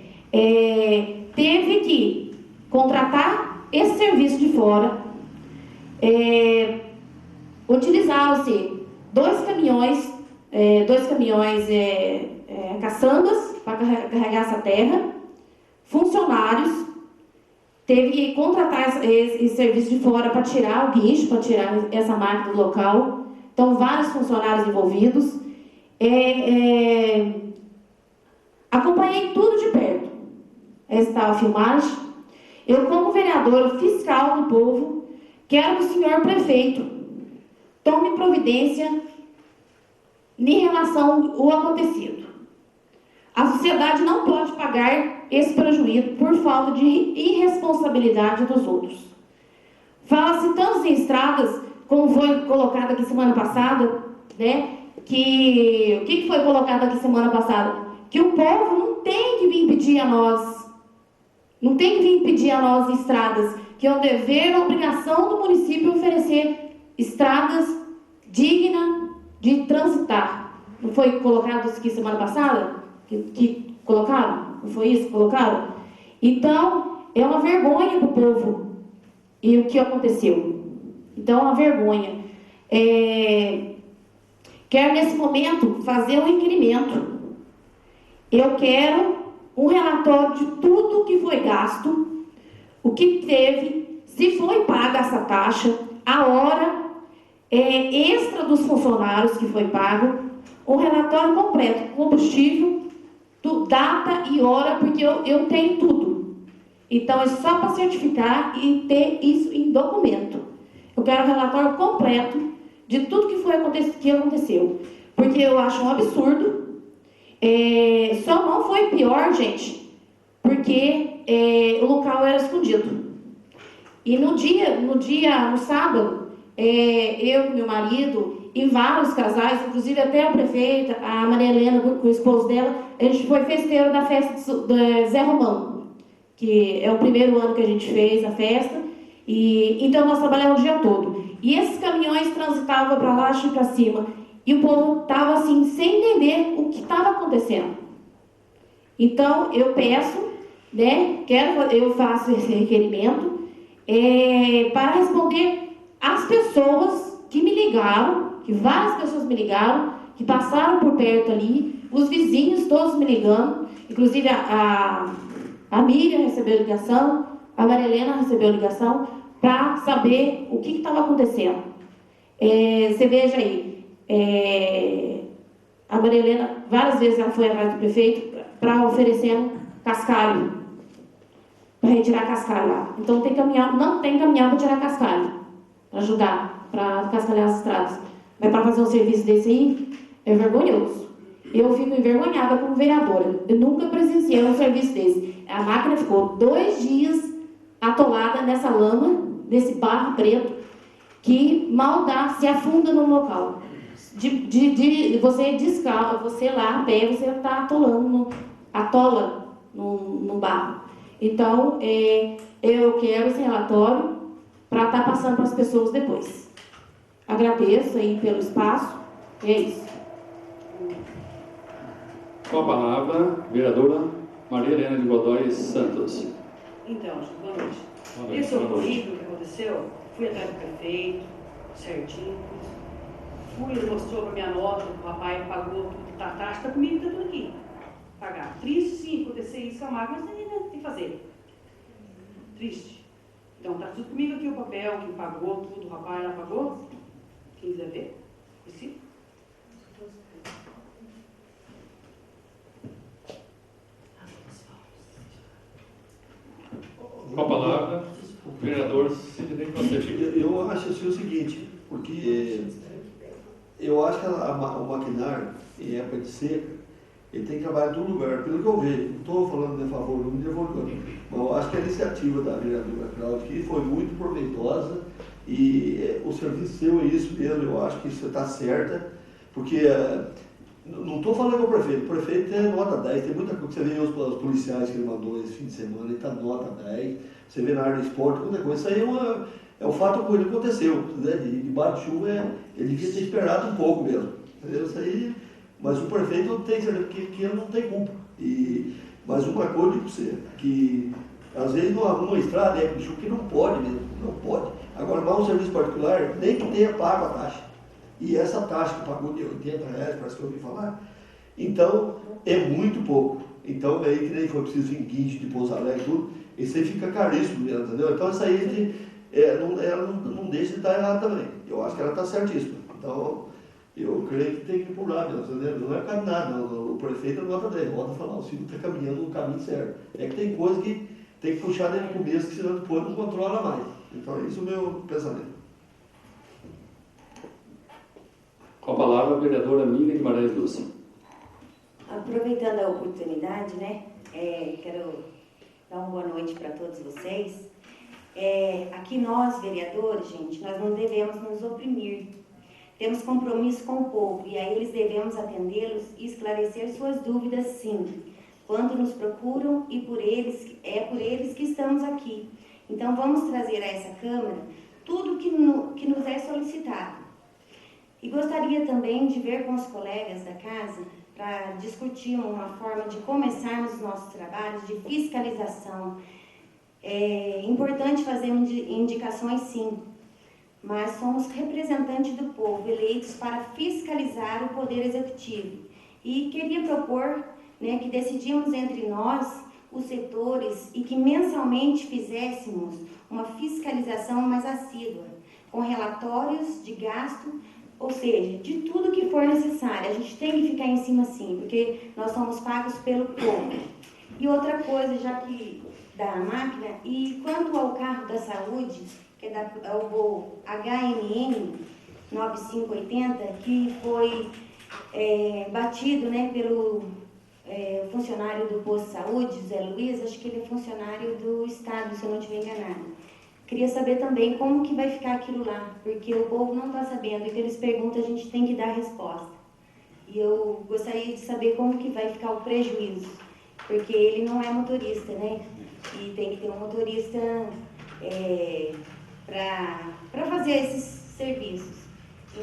teve que contratar esse serviço de fora, utilizaram-se dois caminhões caçambas para carregar essa terra, funcionários, teve que contratar esse serviço de fora para tirar o guincho, para tirar essa máquina do local. Então, vários funcionários envolvidos. Acompanhei tudo de perto. Essa estava a filmagem. Eu, como vereadora fiscal do povo, quero que o senhor prefeito tome providência em relação ao acontecido. A sociedade não pode pagar esse prejuízo por falta de irresponsabilidade dos outros. Fala-se tanto em estradas, como foi colocado aqui semana passada, né? O que foi colocado aqui semana passada? Que o povo não tem que vir pedir a nós, estradas, que é um dever, uma obrigação do município oferecer estradas dignas de transitar. Não foi colocado isso aqui semana passada? Que colocaram? Não foi isso que colocaram? Então, é uma vergonha para o povo e o que aconteceu. Então, é uma vergonha. Quero, nesse momento, fazer um requerimento. Eu quero um relatório de tudo que foi gasto, o que teve, se foi paga essa taxa, a hora extra dos funcionários que foi pago, um relatório completo, combustível, data e hora, porque eu tenho tudo. Então, é só para certificar e ter isso em documento. Eu quero um relatório completo de tudo que aconteceu. Porque eu acho um absurdo. Só não foi pior, gente, porque o local era escondido. E no sábado, eu e meu marido e vários casais, inclusive até a prefeita, a Maria Helena, com o esposo dela, a gente foi festeiro da festa do Zé Romão, que é o primeiro ano que a gente fez a festa, e então nós trabalhamos o dia todo. E esses caminhões transitavam para baixo e para cima, e o povo estava assim, sem entender o que estava acontecendo. Então, eu peço, né, eu faço esse requerimento para responder às pessoas que me ligaram, que várias pessoas me ligaram, que passaram por perto ali, os vizinhos todos me ligando, inclusive a Miriam recebeu ligação, a Maria Helena recebeu ligação, para saber o que estava acontecendo. Você veja aí, a Maria Helena, várias vezes ela foi atrás do prefeito para oferecendo cascalho. para retirar cascalho lá. Então não tem caminhão para tirar cascalho, para ajudar, para cascalhar as estradas. Mas para fazer um serviço desse aí, é vergonhoso. Eu fico envergonhada como vereadora. Eu nunca presenciei um serviço desse. A máquina ficou 2 dias atolada nessa lama, nesse barro preto, que mal dá, se afunda no local. Você lá a pé, você está atola no barro. Então, eu quero esse relatório para estar passando para as pessoas depois. Agradeço aí pelo espaço. É isso. Com a palavra, vereadora Maria Helena de Godoy Santos. Então, boa noite. Boa noite. Esse ocorrido que aconteceu, fui atrás do prefeito, certinho. Ele mostrou para minha nota, o rapaz pagou tudo, tá, taxa, tá comigo, tá tudo aqui. Pagar. Triste sim, acontecer isso com a máquina, mas tem que fazer. Triste. Então, tá tudo comigo aqui o papel, quem pagou tudo, o rapaz lá pagou. Quem quiser ver, esse. Com a palavra, o vereador Sidney Constantino. Eu acho assim o seguinte, porque eu acho que o maquinário, em época de seca, ele tem que trabalhar em todo lugar, pelo que eu vejo. Não estou falando de favor, não me devolvendo, mas eu acho que a iniciativa da vereadora Cláudia aqui foi muito proveitosa e o serviço seu é isso mesmo, eu acho que isso está certa, porque não estou falando com o prefeito tem nota 10, tem muita coisa, você vê os policiais que ele mandou esse fim de semana, ele está nota 10, você vê na área do esporte, muita coisa, isso aí é um fato que aconteceu, né? Debaixo de chuva, ele devia ter esperado um pouco mesmo, entendeu? Isso aí, mas o prefeito tem certeza que ele não tem culpa, mas uma coisa eu digo para você, que às vezes não arruma a estrada, é bicho que não pode mesmo, não pode. Agora, vai um serviço particular, nem que tenha pago a taxa. E essa taxa que pagou de R$80, parece que eu ouvi falar, então é muito pouco. Então, aí que nem foi preciso vir guincho de Pouso Alegre e tudo, isso aí fica caríssimo mesmo, entendeu? Então, isso aí ela não deixa de estar errada também. Eu acho que ela está certíssima. Então, eu creio que tem que ir por lá mesmo, entendeu? Não é por causa de nada, o prefeito não nota 10, volta a falar, o Ciro está caminhando no caminho certo. É que tem coisa que tem que puxar desde o começo, que senão depois não controla mais. Então, é isso o meu pensamento. Com a palavra, a vereadora Miriam Guimarães Lúcia. Aproveitando a oportunidade, né, quero dar uma boa noite para todos vocês. Aqui nós, vereadores, gente, nós não devemos nos oprimir. Temos compromisso com o povo e a eles devemos atendê-los e esclarecer suas dúvidas, sim. Quando nos procuram e por eles que estamos aqui. Então vamos trazer a essa Câmara tudo que nos é solicitado. E gostaria também de ver com os colegas da casa para discutir uma forma de começarmos os nossos trabalhos de fiscalização. É importante fazer indicações, sim, mas somos representantes do povo, eleitos para fiscalizar o Poder Executivo. E queria propor, né, que decidimos entre nós, os setores, e que mensalmente fizéssemos uma fiscalização mais assídua, com relatórios de gasto, ou seja, de tudo que for necessário. A gente tem que ficar em cima sim, porque nós somos pagos pelo povo. E outra coisa, já que da máquina, e quanto ao carro da saúde, que é o voo HMN 9580, que foi batido, né, pelo funcionário do posto de saúde, José Luiz, acho que ele é funcionário do Estado, se eu não estiver enganado. Queria saber também como que vai ficar aquilo lá, porque o povo não está sabendo, e que eles perguntam, a gente tem que dar a resposta. E eu gostaria de saber como que vai ficar o prejuízo, porque ele não é motorista, né? E tem que ter um motorista para fazer esses serviços.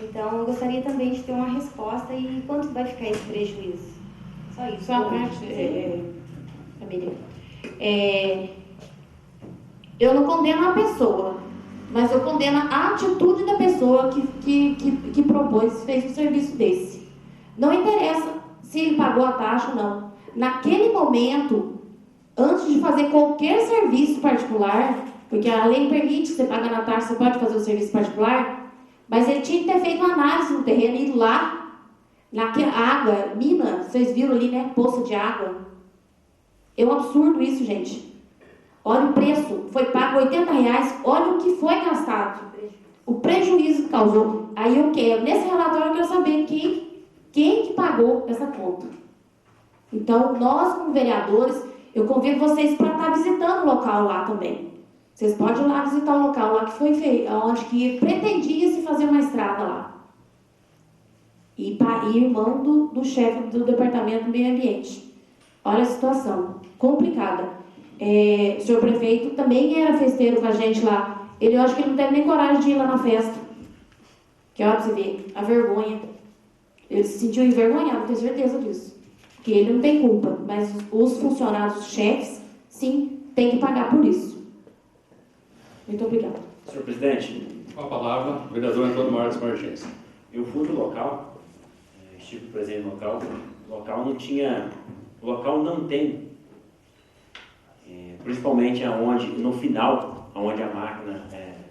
Então, eu gostaria também de ter uma resposta e quanto vai ficar esse prejuízo. Só isso. Só a parte, família. Eu não condeno a pessoa, mas eu condeno a atitude da pessoa que propôs, fez um serviço desse. Não interessa se ele pagou a taxa ou não. Naquele momento, antes de fazer qualquer serviço particular, porque a lei permite que você pague na taxa, você pode fazer o serviço particular, mas ele tinha que ter feito uma análise no terreno, e lá, naquela água, mina, vocês viram ali, né, poça de água. É um absurdo isso, gente. Olha o preço, foi pago R$80, olha o que foi gastado, o prejuízo que causou. Aí eu quero, nesse relatório eu quero saber quem que pagou essa conta. Então, nós como vereadores, eu convido vocês para estar visitando o local lá também. Vocês podem ir lá visitar o local lá que foi feito, onde que pretendia se fazer uma estrada lá. E irmão do chefe do departamento do meio ambiente. Olha a situação, complicada. O senhor prefeito também era festeiro com a gente lá. Eu acho que ele não teve nem coragem de ir lá na festa. Que olha pra você ver, a vergonha. Ele se sentiu envergonhado, tenho certeza disso. Porque ele não tem culpa, mas os funcionários, os chefes, sim, tem que pagar por isso. Muito obrigada. Senhor presidente. Com a palavra, o vereador Antônio Marques Martins. Eu fui no local, estive presente no local, o local não tinha, o local não tem, principalmente no final, onde a máquina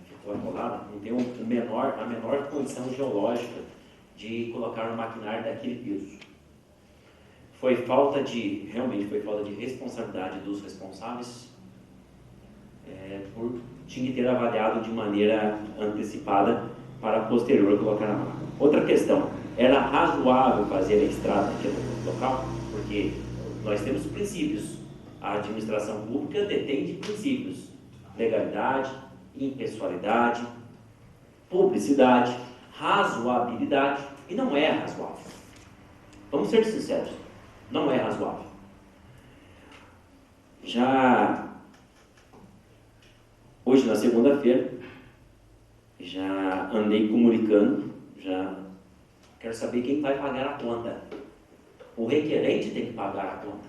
ficou atolada, não tem a menor condição geológica de colocar um maquinário daquele peso. Realmente foi falta de responsabilidade dos responsáveis, tinha que ter avaliado de maneira antecipada para posterior colocar na máquina. Outra questão, era razoável fazer a estrada aqui no local? Porque nós temos princípios, a administração pública detém de princípios, legalidade, impessoalidade, publicidade, razoabilidade, e não é razoável. Vamos ser sinceros, não é razoável. Já hoje, na segunda-feira, já andei comunicando, já quero saber quem vai pagar a conta. O requerente tem que pagar a conta.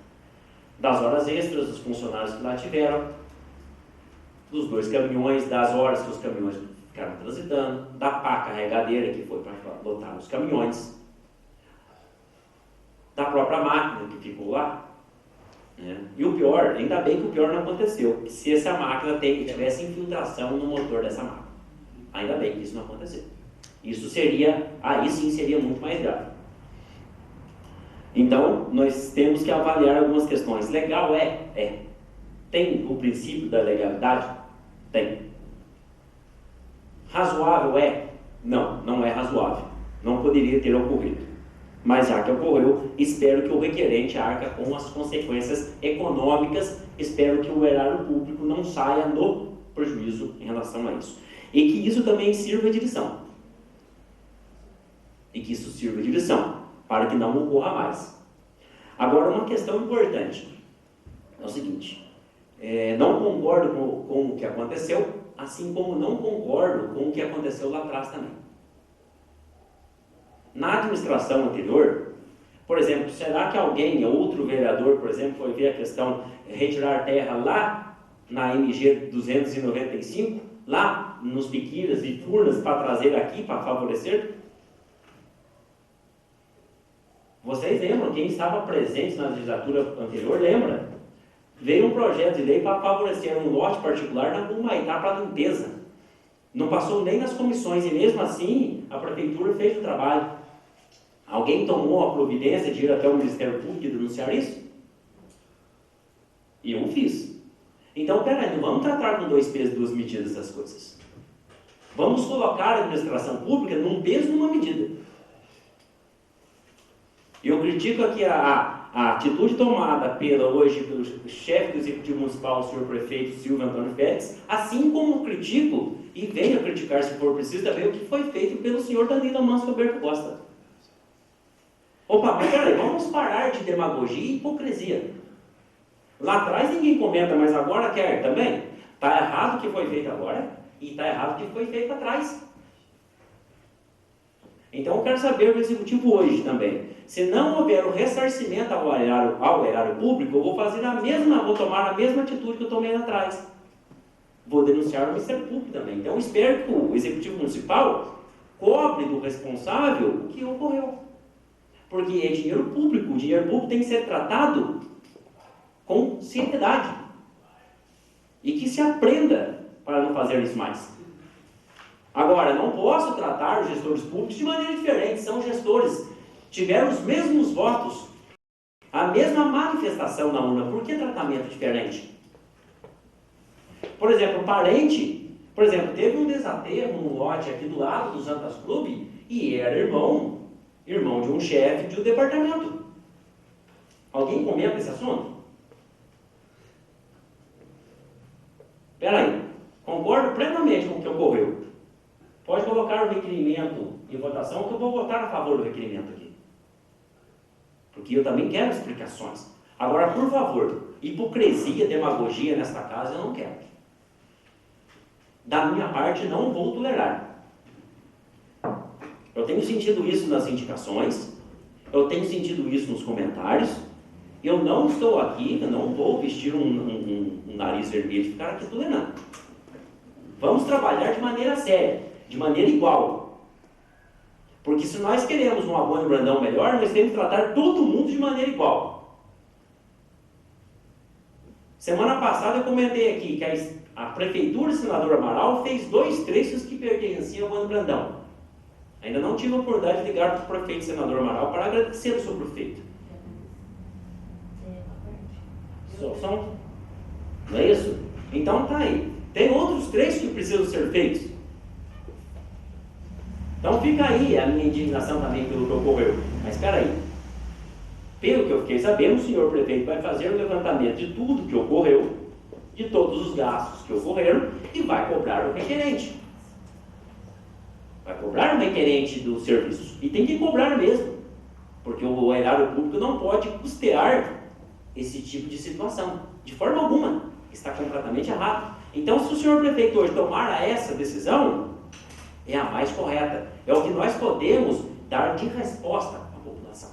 Das horas extras dos funcionários que lá tiveram, dos 2 caminhões, das horas que os caminhões ficaram transitando, da pá carregadeira que foi para lotar os caminhões, da própria máquina que ficou lá. E o pior, ainda bem que o pior não aconteceu, que se essa máquina tivesse infiltração no motor dessa máquina. Ainda bem que isso não aconteceu. Aí sim seria muito mais grave. Então, nós temos que avaliar algumas questões. Legal tem o princípio da legalidade? Tem. Razoável Não, não é razoável. Não poderia ter ocorrido. Mas já que ocorreu, espero que o requerente arca com as consequências econômicas, espero que o erário público não saia no prejuízo em relação a isso. E que isso também sirva de lição. Para que não ocorra mais. Agora, uma questão importante é o seguinte, não concordo com o que aconteceu, assim como não concordo com o que aconteceu lá atrás também. Na administração anterior, por exemplo, será que outro vereador, por exemplo, foi ver a questão de retirar terra lá na MG 295, lá nos biquíras e furnas, para trazer aqui, para favorecer? Vocês lembram, quem estava presente na legislatura anterior, lembra? Veio um projeto de lei para favorecer um lote particular na Humaitá para limpeza. Não passou nem nas comissões e mesmo assim a prefeitura fez o trabalho. Alguém tomou a providência de ir até o Ministério Público e denunciar isso? E eu fiz. Então, peraí, não vamos tratar com 2 pesos e 2 medidas essas coisas. Vamos colocar a administração pública num peso e numa medida. Eu critico aqui a atitude tomada hoje pelo chefe do Executivo Municipal, o senhor prefeito Silvio Antônio Félix, assim como critico, e venho a criticar se for preciso também, o que foi feito pelo senhor Danilo Manso Roberto Costa. Opa, mas peraí, vamos parar de demagogia e hipocrisia. Lá atrás ninguém comenta, mas agora quer também? Está errado o que foi feito agora e está errado o que foi feito atrás. Então eu quero saber do Executivo hoje também. Se não houver o ressarcimento ao erário público, eu vou tomar a mesma atitude que eu tomei lá atrás. Vou denunciar o Ministério Público também. Então eu espero que o Executivo Municipal cobre do responsável o que ocorreu. Porque é dinheiro público. O dinheiro público tem que ser tratado com seriedade. E que se aprenda para não fazer isso mais. Agora, não posso tratar os gestores públicos de maneira diferente. São gestores, tiveram os mesmos votos, a mesma manifestação na urna. Por que tratamento diferente? Por exemplo, parente, por exemplo, teve um desaterro num lote aqui do lado do Santas Clube e era irmão de um chefe de um departamento. Alguém comenta esse assunto? Espera aí, concordo plenamente com o que ocorreu. Pode colocar o requerimento em votação que eu vou votar a favor do requerimento aqui. Porque eu também quero explicações. Agora, por favor, hipocrisia, demagogia nesta casa eu não quero. Da minha parte, não vou tolerar. Eu tenho sentido isso nas indicações, eu tenho sentido isso nos comentários. Eu não estou aqui, eu não vou vestir um nariz vermelho e ficar aqui tolerando. Vamos trabalhar de maneira séria, de maneira igual. Porque se nós queremos um Abônio Brandão melhor, nós temos que tratar todo mundo de maneira igual. Semana passada eu comentei aqui que a Prefeitura de Senador Amaral fez 2 trechos que pertenciam ao Abônio Brandão. Ainda não tive a oportunidade de ligar para o prefeito Senador Amaral para agradecer o seu prefeito. Não é isso? Então tá aí. Tem outros trechos que precisam ser feitos. Então fica aí a minha indignação também pelo que ocorreu. Mas espera aí. Pelo que eu fiquei sabendo, o senhor prefeito vai fazer o levantamento de tudo que ocorreu, de todos os gastos que ocorreram, e vai cobrar o requerente. Vai cobrar o requerente do serviço. E tem que cobrar mesmo. Porque o erário público não pode custear esse tipo de situação. De forma alguma. Está completamente errado. Então, se o senhor prefeito hoje tomar essa decisão, é a mais correta. É o que nós podemos dar de resposta à população.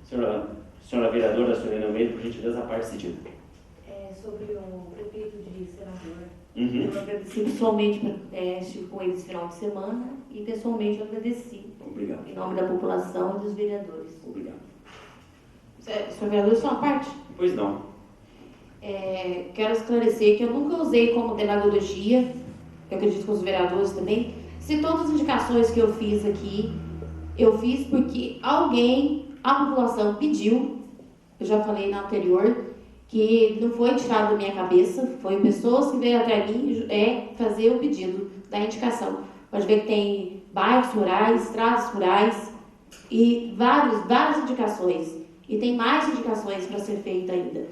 Senhora vereadora Sônia Almeida, por gentileza, a parte cedida. Sobre o prefeito de Senador. Uhum. Eu agradeci pessoalmente, estive com ele esse final de semana, e pessoalmente eu agradeci. Obrigado. Em nome da população e dos vereadores. Obrigado. Senhor vereador, só uma parte? Pois não. Quero esclarecer que eu nunca usei como demagogia, eu acredito que os vereadores também, se todas as indicações que eu fiz aqui, eu fiz porque a população pediu, eu já falei na anterior, que não foi tirado da minha cabeça, foi pessoas que veio até mim fazer o pedido da indicação. Pode ver que tem bairros rurais, estradas rurais e várias indicações. E tem mais indicações para ser feita ainda.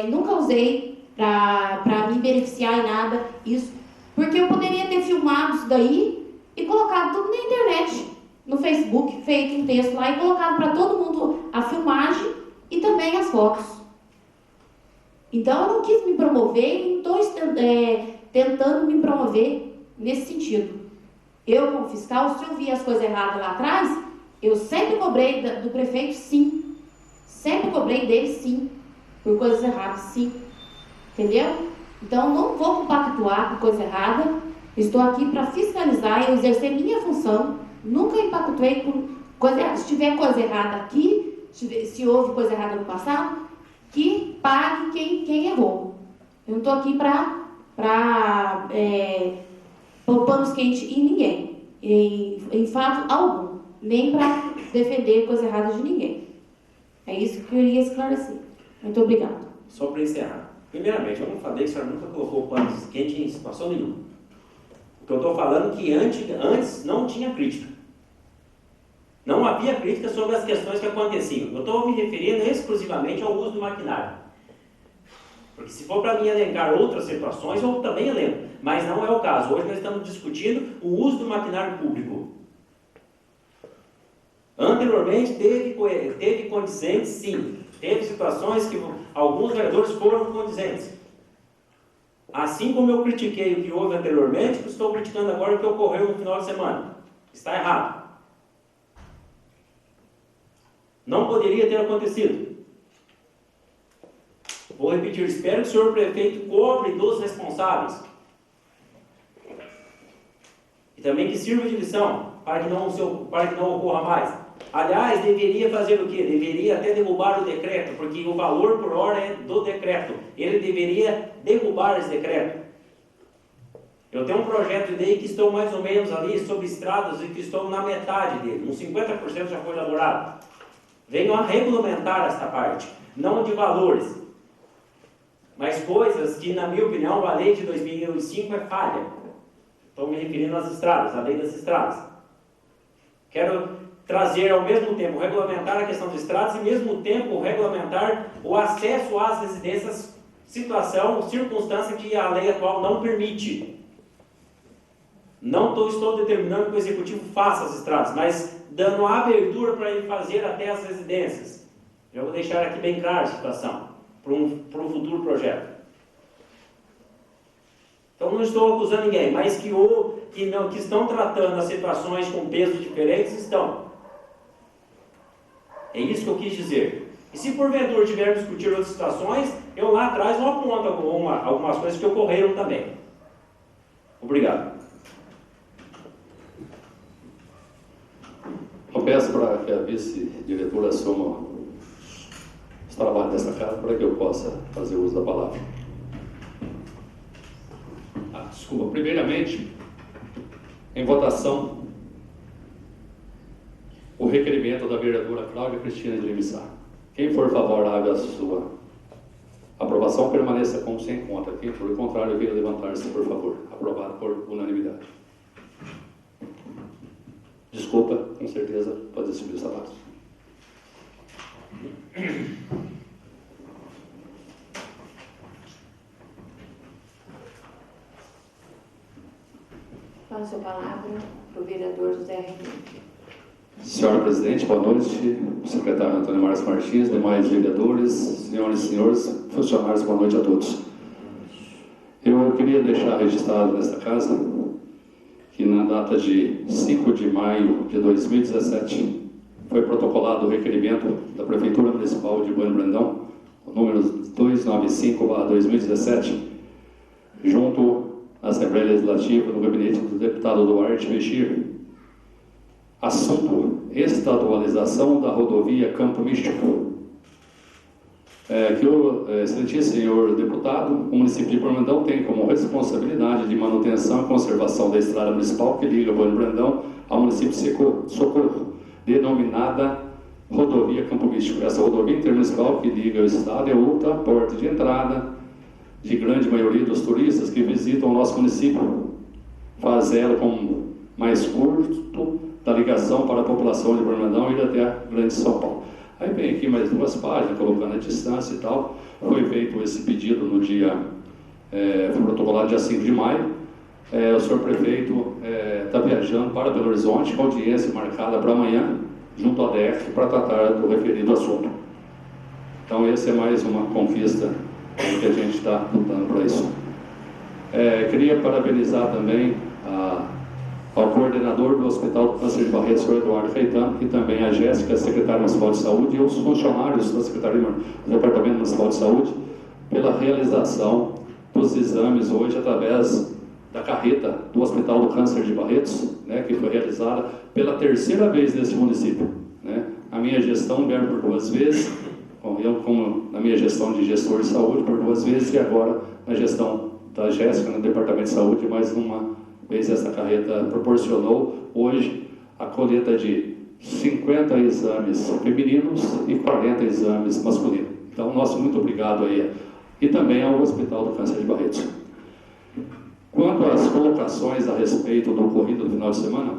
Nunca usei para me beneficiar em nada isso, porque eu poderia ter filmado isso daí e colocado tudo na internet, no Facebook, feito um texto lá e colocado para todo mundo a filmagem e também as fotos. Então eu não quis me promover e não estou tentando me promover nesse sentido. Eu, como fiscal, se eu vi as coisas erradas lá atrás, eu sempre cobrei do prefeito, sim. Sempre cobrei dele, sim. Por coisas erradas, sim. Entendeu? Então, não vou compactuar com coisa errada. Estou aqui para fiscalizar e exercer minha função. Nunca impactuei com coisa errada. Se tiver coisa errada aqui, se houve coisa errada no passado, que pague quem errou. Eu não estou aqui para pôr panos quentes em ninguém. Em fato algum. Nem para defender coisa errada de ninguém. É isso que eu queria esclarecer. Muito obrigada. Só para encerrar. Primeiramente, eu não falei que a senhora nunca colocou panos quentes em situação nenhuma. O que eu estou falando é que antes não tinha crítica. Não havia crítica sobre as questões que aconteciam. Eu estou me referindo exclusivamente ao uso do maquinário. Porque se for para mim elencar outras situações, eu também elenco. Mas não é o caso. Hoje nós estamos discutindo o uso do maquinário público. Anteriormente teve condizentes, sim. Teve situações que alguns vereadores foram condizentes. Assim como eu critiquei o que houve anteriormente, estou criticando agora o que ocorreu no final de semana. Está errado. Não poderia ter acontecido. Vou repetir, espero que o senhor prefeito cobre dos responsáveis. E também que sirva de lição para que não ocorra mais. Aliás, deveria fazer o quê? Deveria até derrubar o decreto, porque o valor por hora é do decreto. Ele deveria derrubar esse decreto. Eu tenho um projeto de lei que estou mais ou menos ali sobre estradas e que estou na metade dele. Uns 50% já foi elaborado. Venho a regulamentar esta parte, não de valores, mas coisas que, na minha opinião, a lei de 2005 é falha. Estou me referindo às estradas, à lei das estradas. Quero trazer ao mesmo tempo, regulamentar a questão de estradas e ao mesmo tempo regulamentar o acesso às residências, situação, circunstância que a lei atual não permite. Não estou determinando que o Executivo faça as estradas, mas dando abertura para ele fazer até as residências. Eu vou deixar aqui bem clara a situação, para um futuro projeto. Então não estou acusando ninguém, mas que estão tratando as situações com pesos diferentes, estão. É isso que eu quis dizer. E se porventura tivermos que discutir outras situações, eu lá atrás não aponto algumas coisas que ocorreram também. Obrigado. Eu peço para que a vice-diretora assuma os trabalhos dessa casa para que eu possa fazer uso da palavra. Desculpa, primeiramente, em votação, o requerimento da vereadora Cláudia Cristina de Limissar. Quem for favorável à sua aprovação, permaneça como sem conta. Quem for contrário, venha levantar-se, por favor. Aprovado por unanimidade. Desculpa, com certeza, pode subir os salários. Passo a palavra para o vereador José Raimundo. Senhora Presidente, boa noite. Secretário Antônio Marcos Martins, demais vereadores, senhoras e senhores, funcionários, boa noite a todos. Eu queria deixar registrado nesta casa que na data de 5 de maio de 2017 foi protocolado o requerimento da Prefeitura Municipal de Bueno Brandão, o número 295/2017, junto à Assembleia Legislativa, no gabinete do deputado Duarte Mexir, assunto: estadualização da rodovia Campo Místico. Que o excelentíssimo senhor deputado, o município de Bueno Brandão tem como responsabilidade de manutenção e conservação da estrada municipal que liga Bueno Brandão ao município de Socorro, denominada rodovia Campo Místico. Essa rodovia intermunicipal que liga o estado é outra porta de entrada de grande maioria dos turistas que visitam o nosso município, faz ela com mais curto da ligação para a população de Bueno Brandão e ir até a Grande São Paulo. Aí vem aqui mais 2 páginas, colocando a distância e tal. Foi feito esse pedido no dia, foi protocolado dia 5 de maio. O senhor prefeito está viajando para Belo Horizonte, com audiência marcada para amanhã, junto à DEF, para tratar do referido assunto. Então, essa é mais uma conquista que a gente está lutando para isso. Queria parabenizar também ao coordenador do Hospital do Câncer de Barretos, o Eduardo Caetano, e também a Jéssica, secretária municipal de saúde, e os funcionários da Secretaria do Departamento Municipal de Saúde, pela realização dos exames hoje através da carreta do Hospital do Câncer de Barretos, né, que foi realizada pela 3ª vez nesse município. Né? A minha gestão deram por 2 vezes, eu como na minha gestão de gestor de saúde por 2 vezes, e agora na gestão da Jéssica no Departamento de Saúde, mais uma vez essa carreta proporcionou hoje a coleta de 50 exames femininos e 40 exames masculinos. Então, nosso muito obrigado aí. E também ao Hospital do Câncer de Barretos. Quanto às colocações a respeito do ocorrido do final de semana,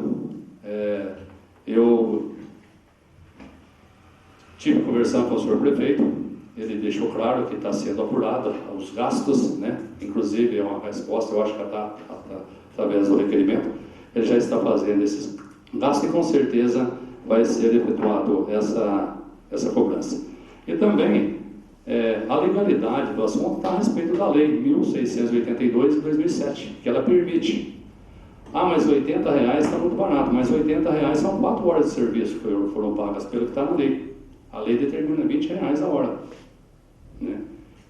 eu tive conversando com o senhor prefeito, ele deixou claro que está sendo apurado os gastos, né? Inclusive é uma resposta, eu acho que está através do requerimento, ele já está fazendo esses gastos e com certeza vai ser efetuado essa cobrança. E também a legalidade do assunto está a respeito da lei 1682 de 2007, que ela permite. Mas R$80 está muito barato, mas R$80 são 4 horas de serviço que foram pagas pelo que está na lei. A lei determina R$20 a hora. Né?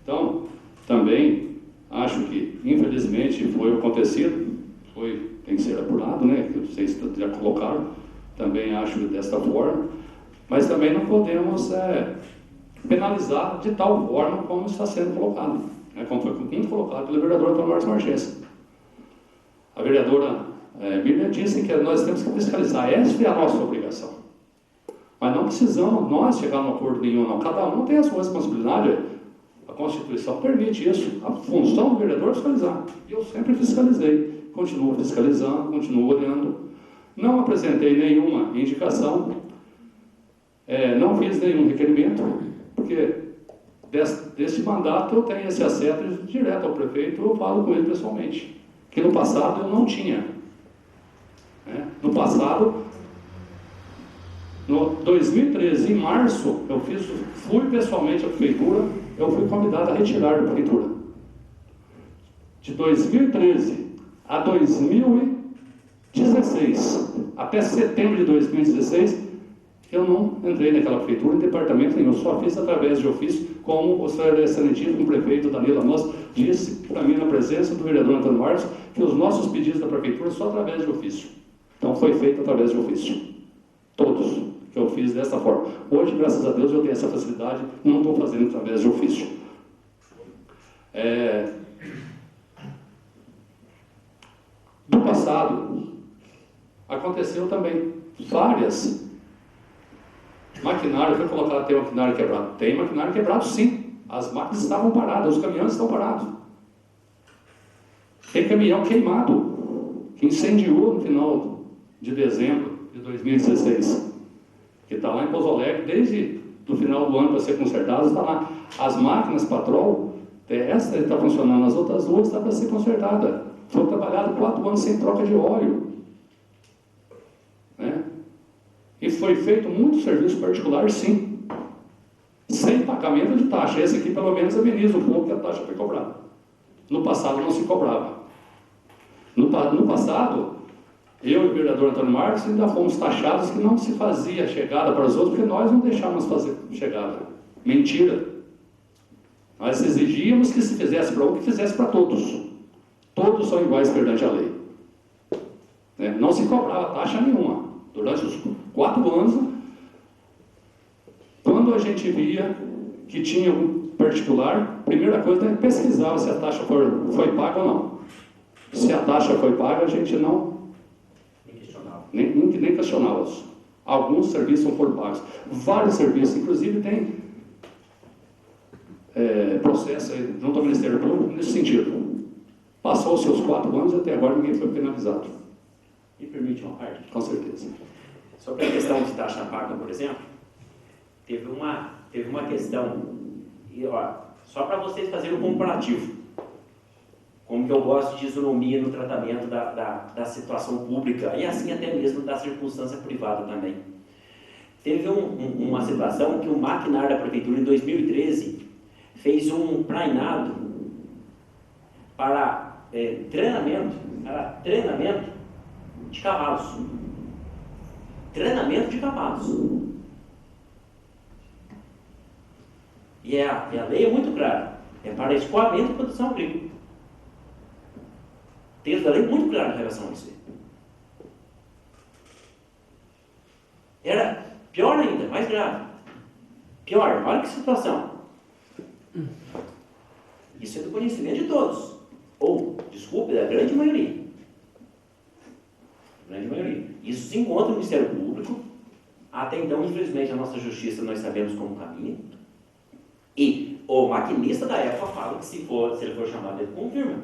Então, também acho que, infelizmente, foi acontecido, tem que ser apurado, né? Que vocês já colocaram, também acho desta forma, mas também não podemos penalizar de tal forma como está sendo colocado, né? Como foi muito colocado pela vereadora Antônio Marcos Martins. A vereadora Miriam disse que nós temos que fiscalizar, essa é a nossa obrigação. Mas não precisamos nós chegar num acordo nenhum, não. Cada um tem a sua responsabilidade. A Constituição permite isso. A função do vereador é fiscalizar. E eu sempre fiscalizei. Continuo fiscalizando, continuo olhando. Não apresentei nenhuma indicação, não fiz nenhum requerimento, porque desse mandato eu tenho esse acesso direto ao prefeito, eu falo com ele pessoalmente. Que no passado eu não tinha. No passado, no 2013, em março, fui pessoalmente à prefeitura, eu fui convidado a retirar da prefeitura. De 2013 a 2016, até setembro de 2016, eu não entrei naquela prefeitura, em departamento nenhum, só fiz através de ofício, como o senhor excelentíssimo prefeito Danilo Amos disse para mim na presença do vereador Antônio Marcos, que os nossos pedidos da prefeitura só através de ofício. Então foi feito através de ofício. Todos que eu fiz dessa forma. Hoje, graças a Deus, eu tenho essa facilidade, não estou fazendo através de ofício. Do passado, aconteceu também várias maquinários. Foi colocado, tem maquinário quebrado? Tem maquinário quebrado, sim. As máquinas estavam paradas, os caminhões estão parados. Tem caminhão queimado, que incendiou no final de dezembro de 2016. Que está lá em Pouso Alegre, desde o final do ano para ser consertado, está lá. As máquinas Patrol, essa está funcionando, as outras duas está para ser consertada. Foi trabalhado 4 anos sem troca de óleo. E foi feito muito serviço particular, sim. Sem pagamento de taxa. Esse aqui, pelo menos, ameniza um pouco que a taxa foi cobrada. No passado, não se cobrava. No passado, eu e o vereador Antônio Marcos ainda fomos taxados que não se fazia chegada para os outros, porque nós não deixávamos fazer chegada. Mentira. Nós exigíamos que se fizesse para um, que fizesse para todos. Todos são iguais perante a lei. Não se cobrava taxa nenhuma. Durante os 4 anos, quando a gente via que tinha um particular, a primeira coisa é pesquisar se a taxa foi paga ou não. Se a taxa foi paga, a gente nem questionava. Alguns serviços não foram pagos. Vários serviços, inclusive tem processo aí, junto ao Ministério Público nesse sentido. Passou os seus 4 anos e até agora ninguém foi penalizado. Me permite uma parte? Com certeza. Sobre a questão de taxa paga, por exemplo, teve uma questão, e, só para vocês fazerem um comparativo, como que eu gosto de isonomia no tratamento da situação pública, e assim até mesmo da circunstância privada também. Teve uma situação que o maquinário da prefeitura, em 2013, fez um planeado para treinamento de cavalos. Treinamento de cavalos. E a lei é muito clara. É para escoamento e produção agrícola. O texto da lei é muito claro em relação a isso. Era pior ainda, mais grave. Pior, olha que situação. Isso é do conhecimento de todos. Ou, desculpe, da grande maioria. Isso se encontra no Ministério Público. Até então, infelizmente, a nossa justiça nós sabemos como caminha. E o maquinista da época fala que se ele for chamado, ele confirma.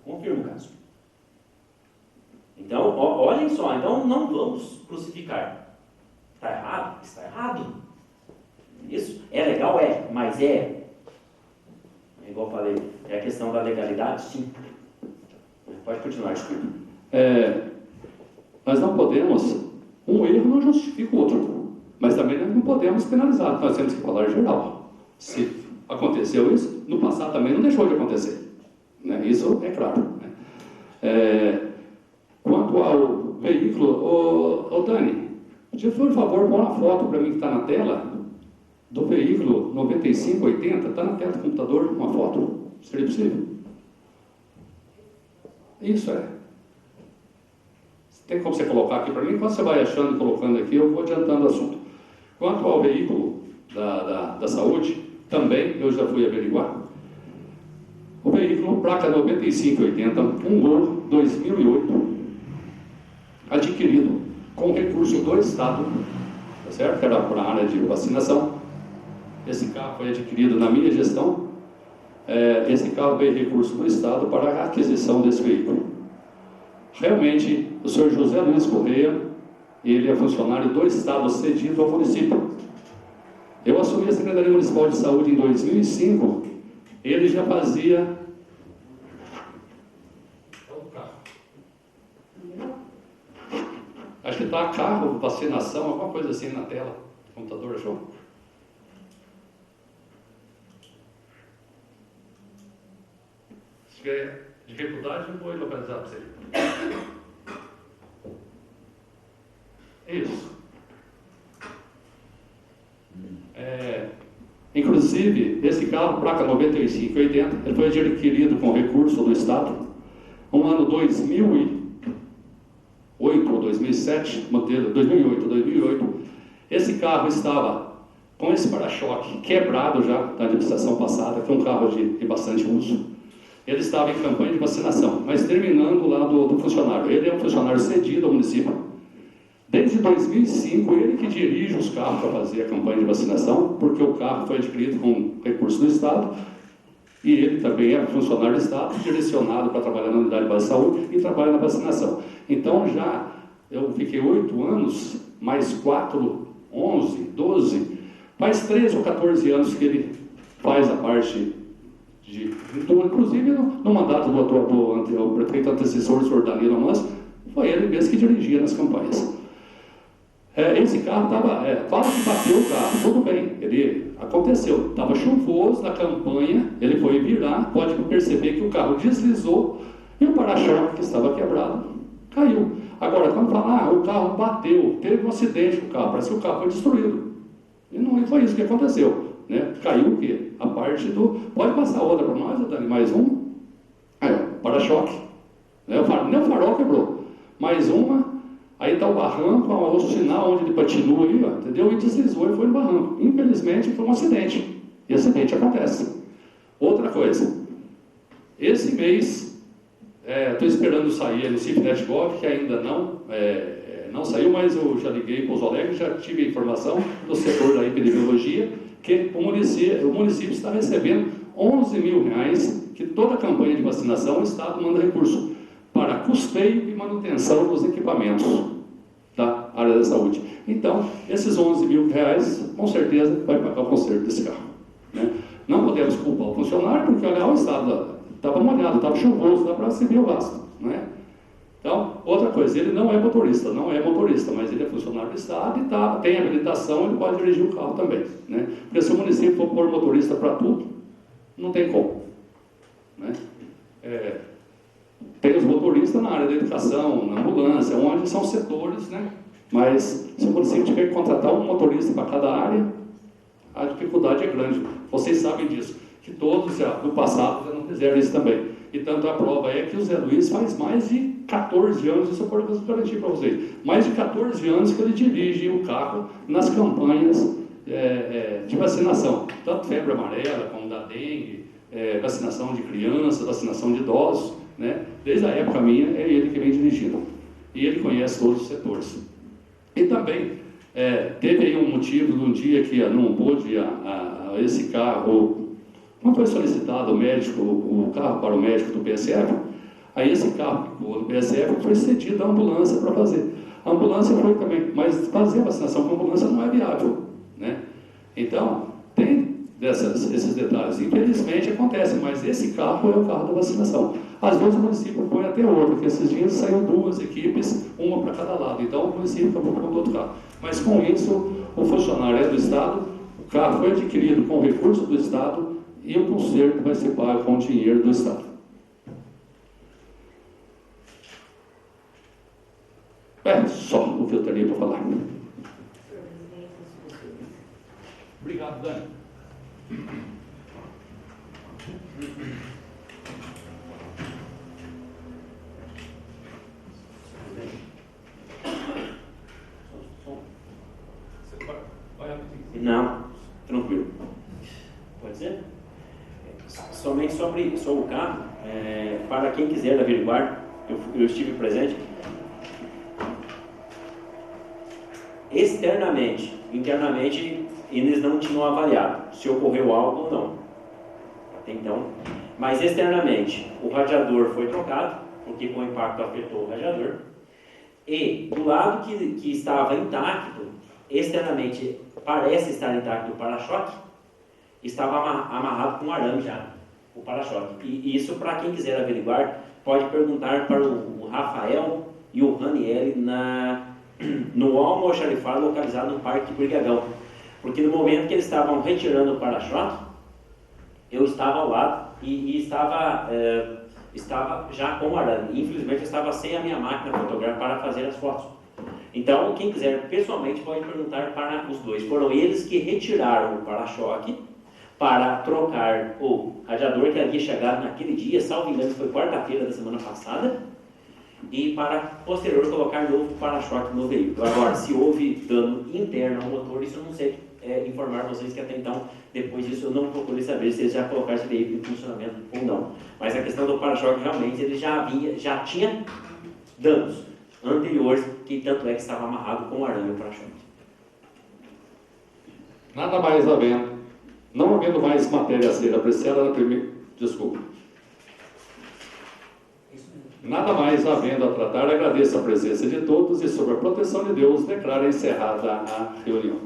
Confirma o caso. Então, olhem só, então não vamos crucificar. Está errado? Está errado. Isso é legal? É, mas igual eu falei, é a questão da legalidade, sim. Pode continuar, desculpa. Nós não podemos, um erro não justifica o outro, mas também nós não podemos penalizar, nós temos que falar geral. Se aconteceu isso, no passado também não deixou de acontecer, isso é claro. Quanto ao veículo, Dani, se for favor, põe uma foto para mim que está na tela, do veículo 9580, está na tela do computador, uma foto, seria possível? Isso Tem como você colocar aqui para mim? Enquanto você vai achando e colocando aqui, eu vou adiantando o assunto. Quanto ao veículo da saúde, também eu já fui averiguar. O veículo, placa 9580, um Gol 2008, adquirido com recurso do Estado, tá certo? Que era para a área de vacinação. esse carro foi adquirido na minha gestão. Esse carro veio recurso do Estado para a aquisição desse veículo. Realmente, o senhor José Luiz Correia, ele é funcionário do Estado cedido ao município. Eu assumi a Secretaria Municipal de Saúde em 2005, ele já fazia... Acho que está carro, vacinação, alguma coisa assim na tela. O computador achou? Se tiver dificuldade, eu vou localizar para você. Isso. Inclusive, esse carro, placa 9580, ele foi adquirido com recurso do Estado. No ano 2008 ou 2007, modelo 2008, esse carro estava com esse para-choque quebrado já da administração passada, que é um carro de bastante uso. Ele estava em campanha de vacinação, mas terminando lá do funcionário. Ele é um funcionário cedido ao município. Desde 2005, ele que dirige os carros para fazer a campanha de vacinação, porque o carro foi adquirido com recurso do Estado, e ele também é funcionário do Estado, direcionado para trabalhar na unidade de base de saúde e trabalha na vacinação. Então, eu fiquei 8 anos, mais 4, 11, 12, faz 13 ou 14 anos que ele faz a parte inclusive no mandato do prefeito antecessor, o senhor Danilo Manso, foi ele mesmo que dirigia nas campanhas. Esse carro quase que bateu o carro, tudo bem, aconteceu, estava chuvoso na campanha, ele foi virar, pode perceber que o carro deslizou e o para-choque que estava quebrado caiu. Agora, quando fala, o carro bateu, teve um acidente com o carro, parece que o carro foi destruído. E não foi isso que aconteceu, né? Caiu o quê? A parte do... Pode passar outra para nós, Dani, mais um? Para-choque. Nem o farol quebrou. Mais uma, aí está o barranco, o sinal onde ele patinua aí, entendeu? E deslizou e foi no barranco. Infelizmente, foi um acidente. E acidente acontece. Outra coisa, esse mês, estou esperando sair no CIF.net.gov, que ainda não saiu, mas eu já liguei para os Alegre, já tive informação do setor da epidemiologia, que o município está recebendo R$11 mil, que toda a campanha de vacinação o Estado manda recurso para custeio e manutenção dos equipamentos da área da saúde. Então, esses R$11 mil, com certeza, vai pagar o conserto desse carro, né? Não podemos culpar o funcionário, porque olha, o Estado estava molhado, estava chuvoso, dá para se ver o gasto, né? Então, outra coisa, ele não é motorista, mas ele é funcionário do Estado e tem habilitação, ele pode dirigir o carro também, né? Porque se o município for pôr motorista para tudo, não tem como, né? Tem os motoristas na área da educação, na ambulância, onde são setores, né? Mas se o município tiver que contratar um motorista para cada área, a dificuldade é grande. Vocês sabem disso, que todos no passado já não fizeram isso também. E tanto a prova é que o Zé Luiz faz mais de 14 anos, isso eu posso garantir para vocês, mais de 14 anos que ele dirige o carro nas campanhas de vacinação, tanto febre amarela como da dengue, vacinação de crianças, vacinação de idosos, né? Desde a época minha, é ele que vem dirigindo. E ele conhece todos os setores. E também teve aí um motivo de um dia que não pôde esse carro, quando foi solicitado o carro para o médico do PSF, aí esse carro do PSF foi cedido à ambulância para fazer. A ambulância foi também, mas fazer a vacinação com a ambulância não é viável, né? Então, tem esses detalhes. Infelizmente acontece, mas esse carro é o carro da vacinação. Às vezes o município põe até outro, porque esses dias saíram 2 equipes, uma para cada lado. Então o município acabou pondo outro carro. Mas com isso, o funcionário é do Estado, o carro foi adquirido com recurso do Estado e o conserto vai ser pago com dinheiro do Estado. Só o que eu teria para falar. Obrigado, Dani. Não, tranquilo. Pode ser? Somente sobre o carro, para quem quiser averiguar, eu estive presente. Externamente, internamente eles não tinham avaliado se ocorreu algo ou não. Então, mas externamente, o radiador foi trocado, porque com o impacto afetou o radiador, e do lado que estava intacto, externamente parece estar intacto o para-choque, estava amarrado com arame já, o para-choque. E isso, para quem quiser averiguar, pode perguntar para o Rafael e o Raniel no almoxarifado localizado no Parque Brigagão. Porque no momento que eles estavam retirando o para-choque, eu estava ao lado e estava já com o arame. Infelizmente, eu estava sem a minha máquina fotográfica para fazer as fotos. Então, quem quiser pessoalmente pode perguntar para os dois. Foram eles que retiraram o para-choque para trocar o radiador que havia chegado naquele dia, salvo engano, foi quarta-feira da semana passada, e para posterior colocar novo para-choque no veículo. Agora, se houve dano interno ao motor, isso eu não sei informar vocês, que até então, depois disso, eu não procurei saber se eles já colocaram esse veículo em funcionamento ou não. Mas a questão do para-choque, realmente, ele já tinha danos anteriores, que tanto é que estava amarrado com o arame o para-choque. Nada mais havendo. Não havendo mais matéria a ser apreciada na primeira... Desculpa. Nada mais havendo a tratar, agradeço a presença de todos e, sob a proteção de Deus, declaro encerrada a reunião.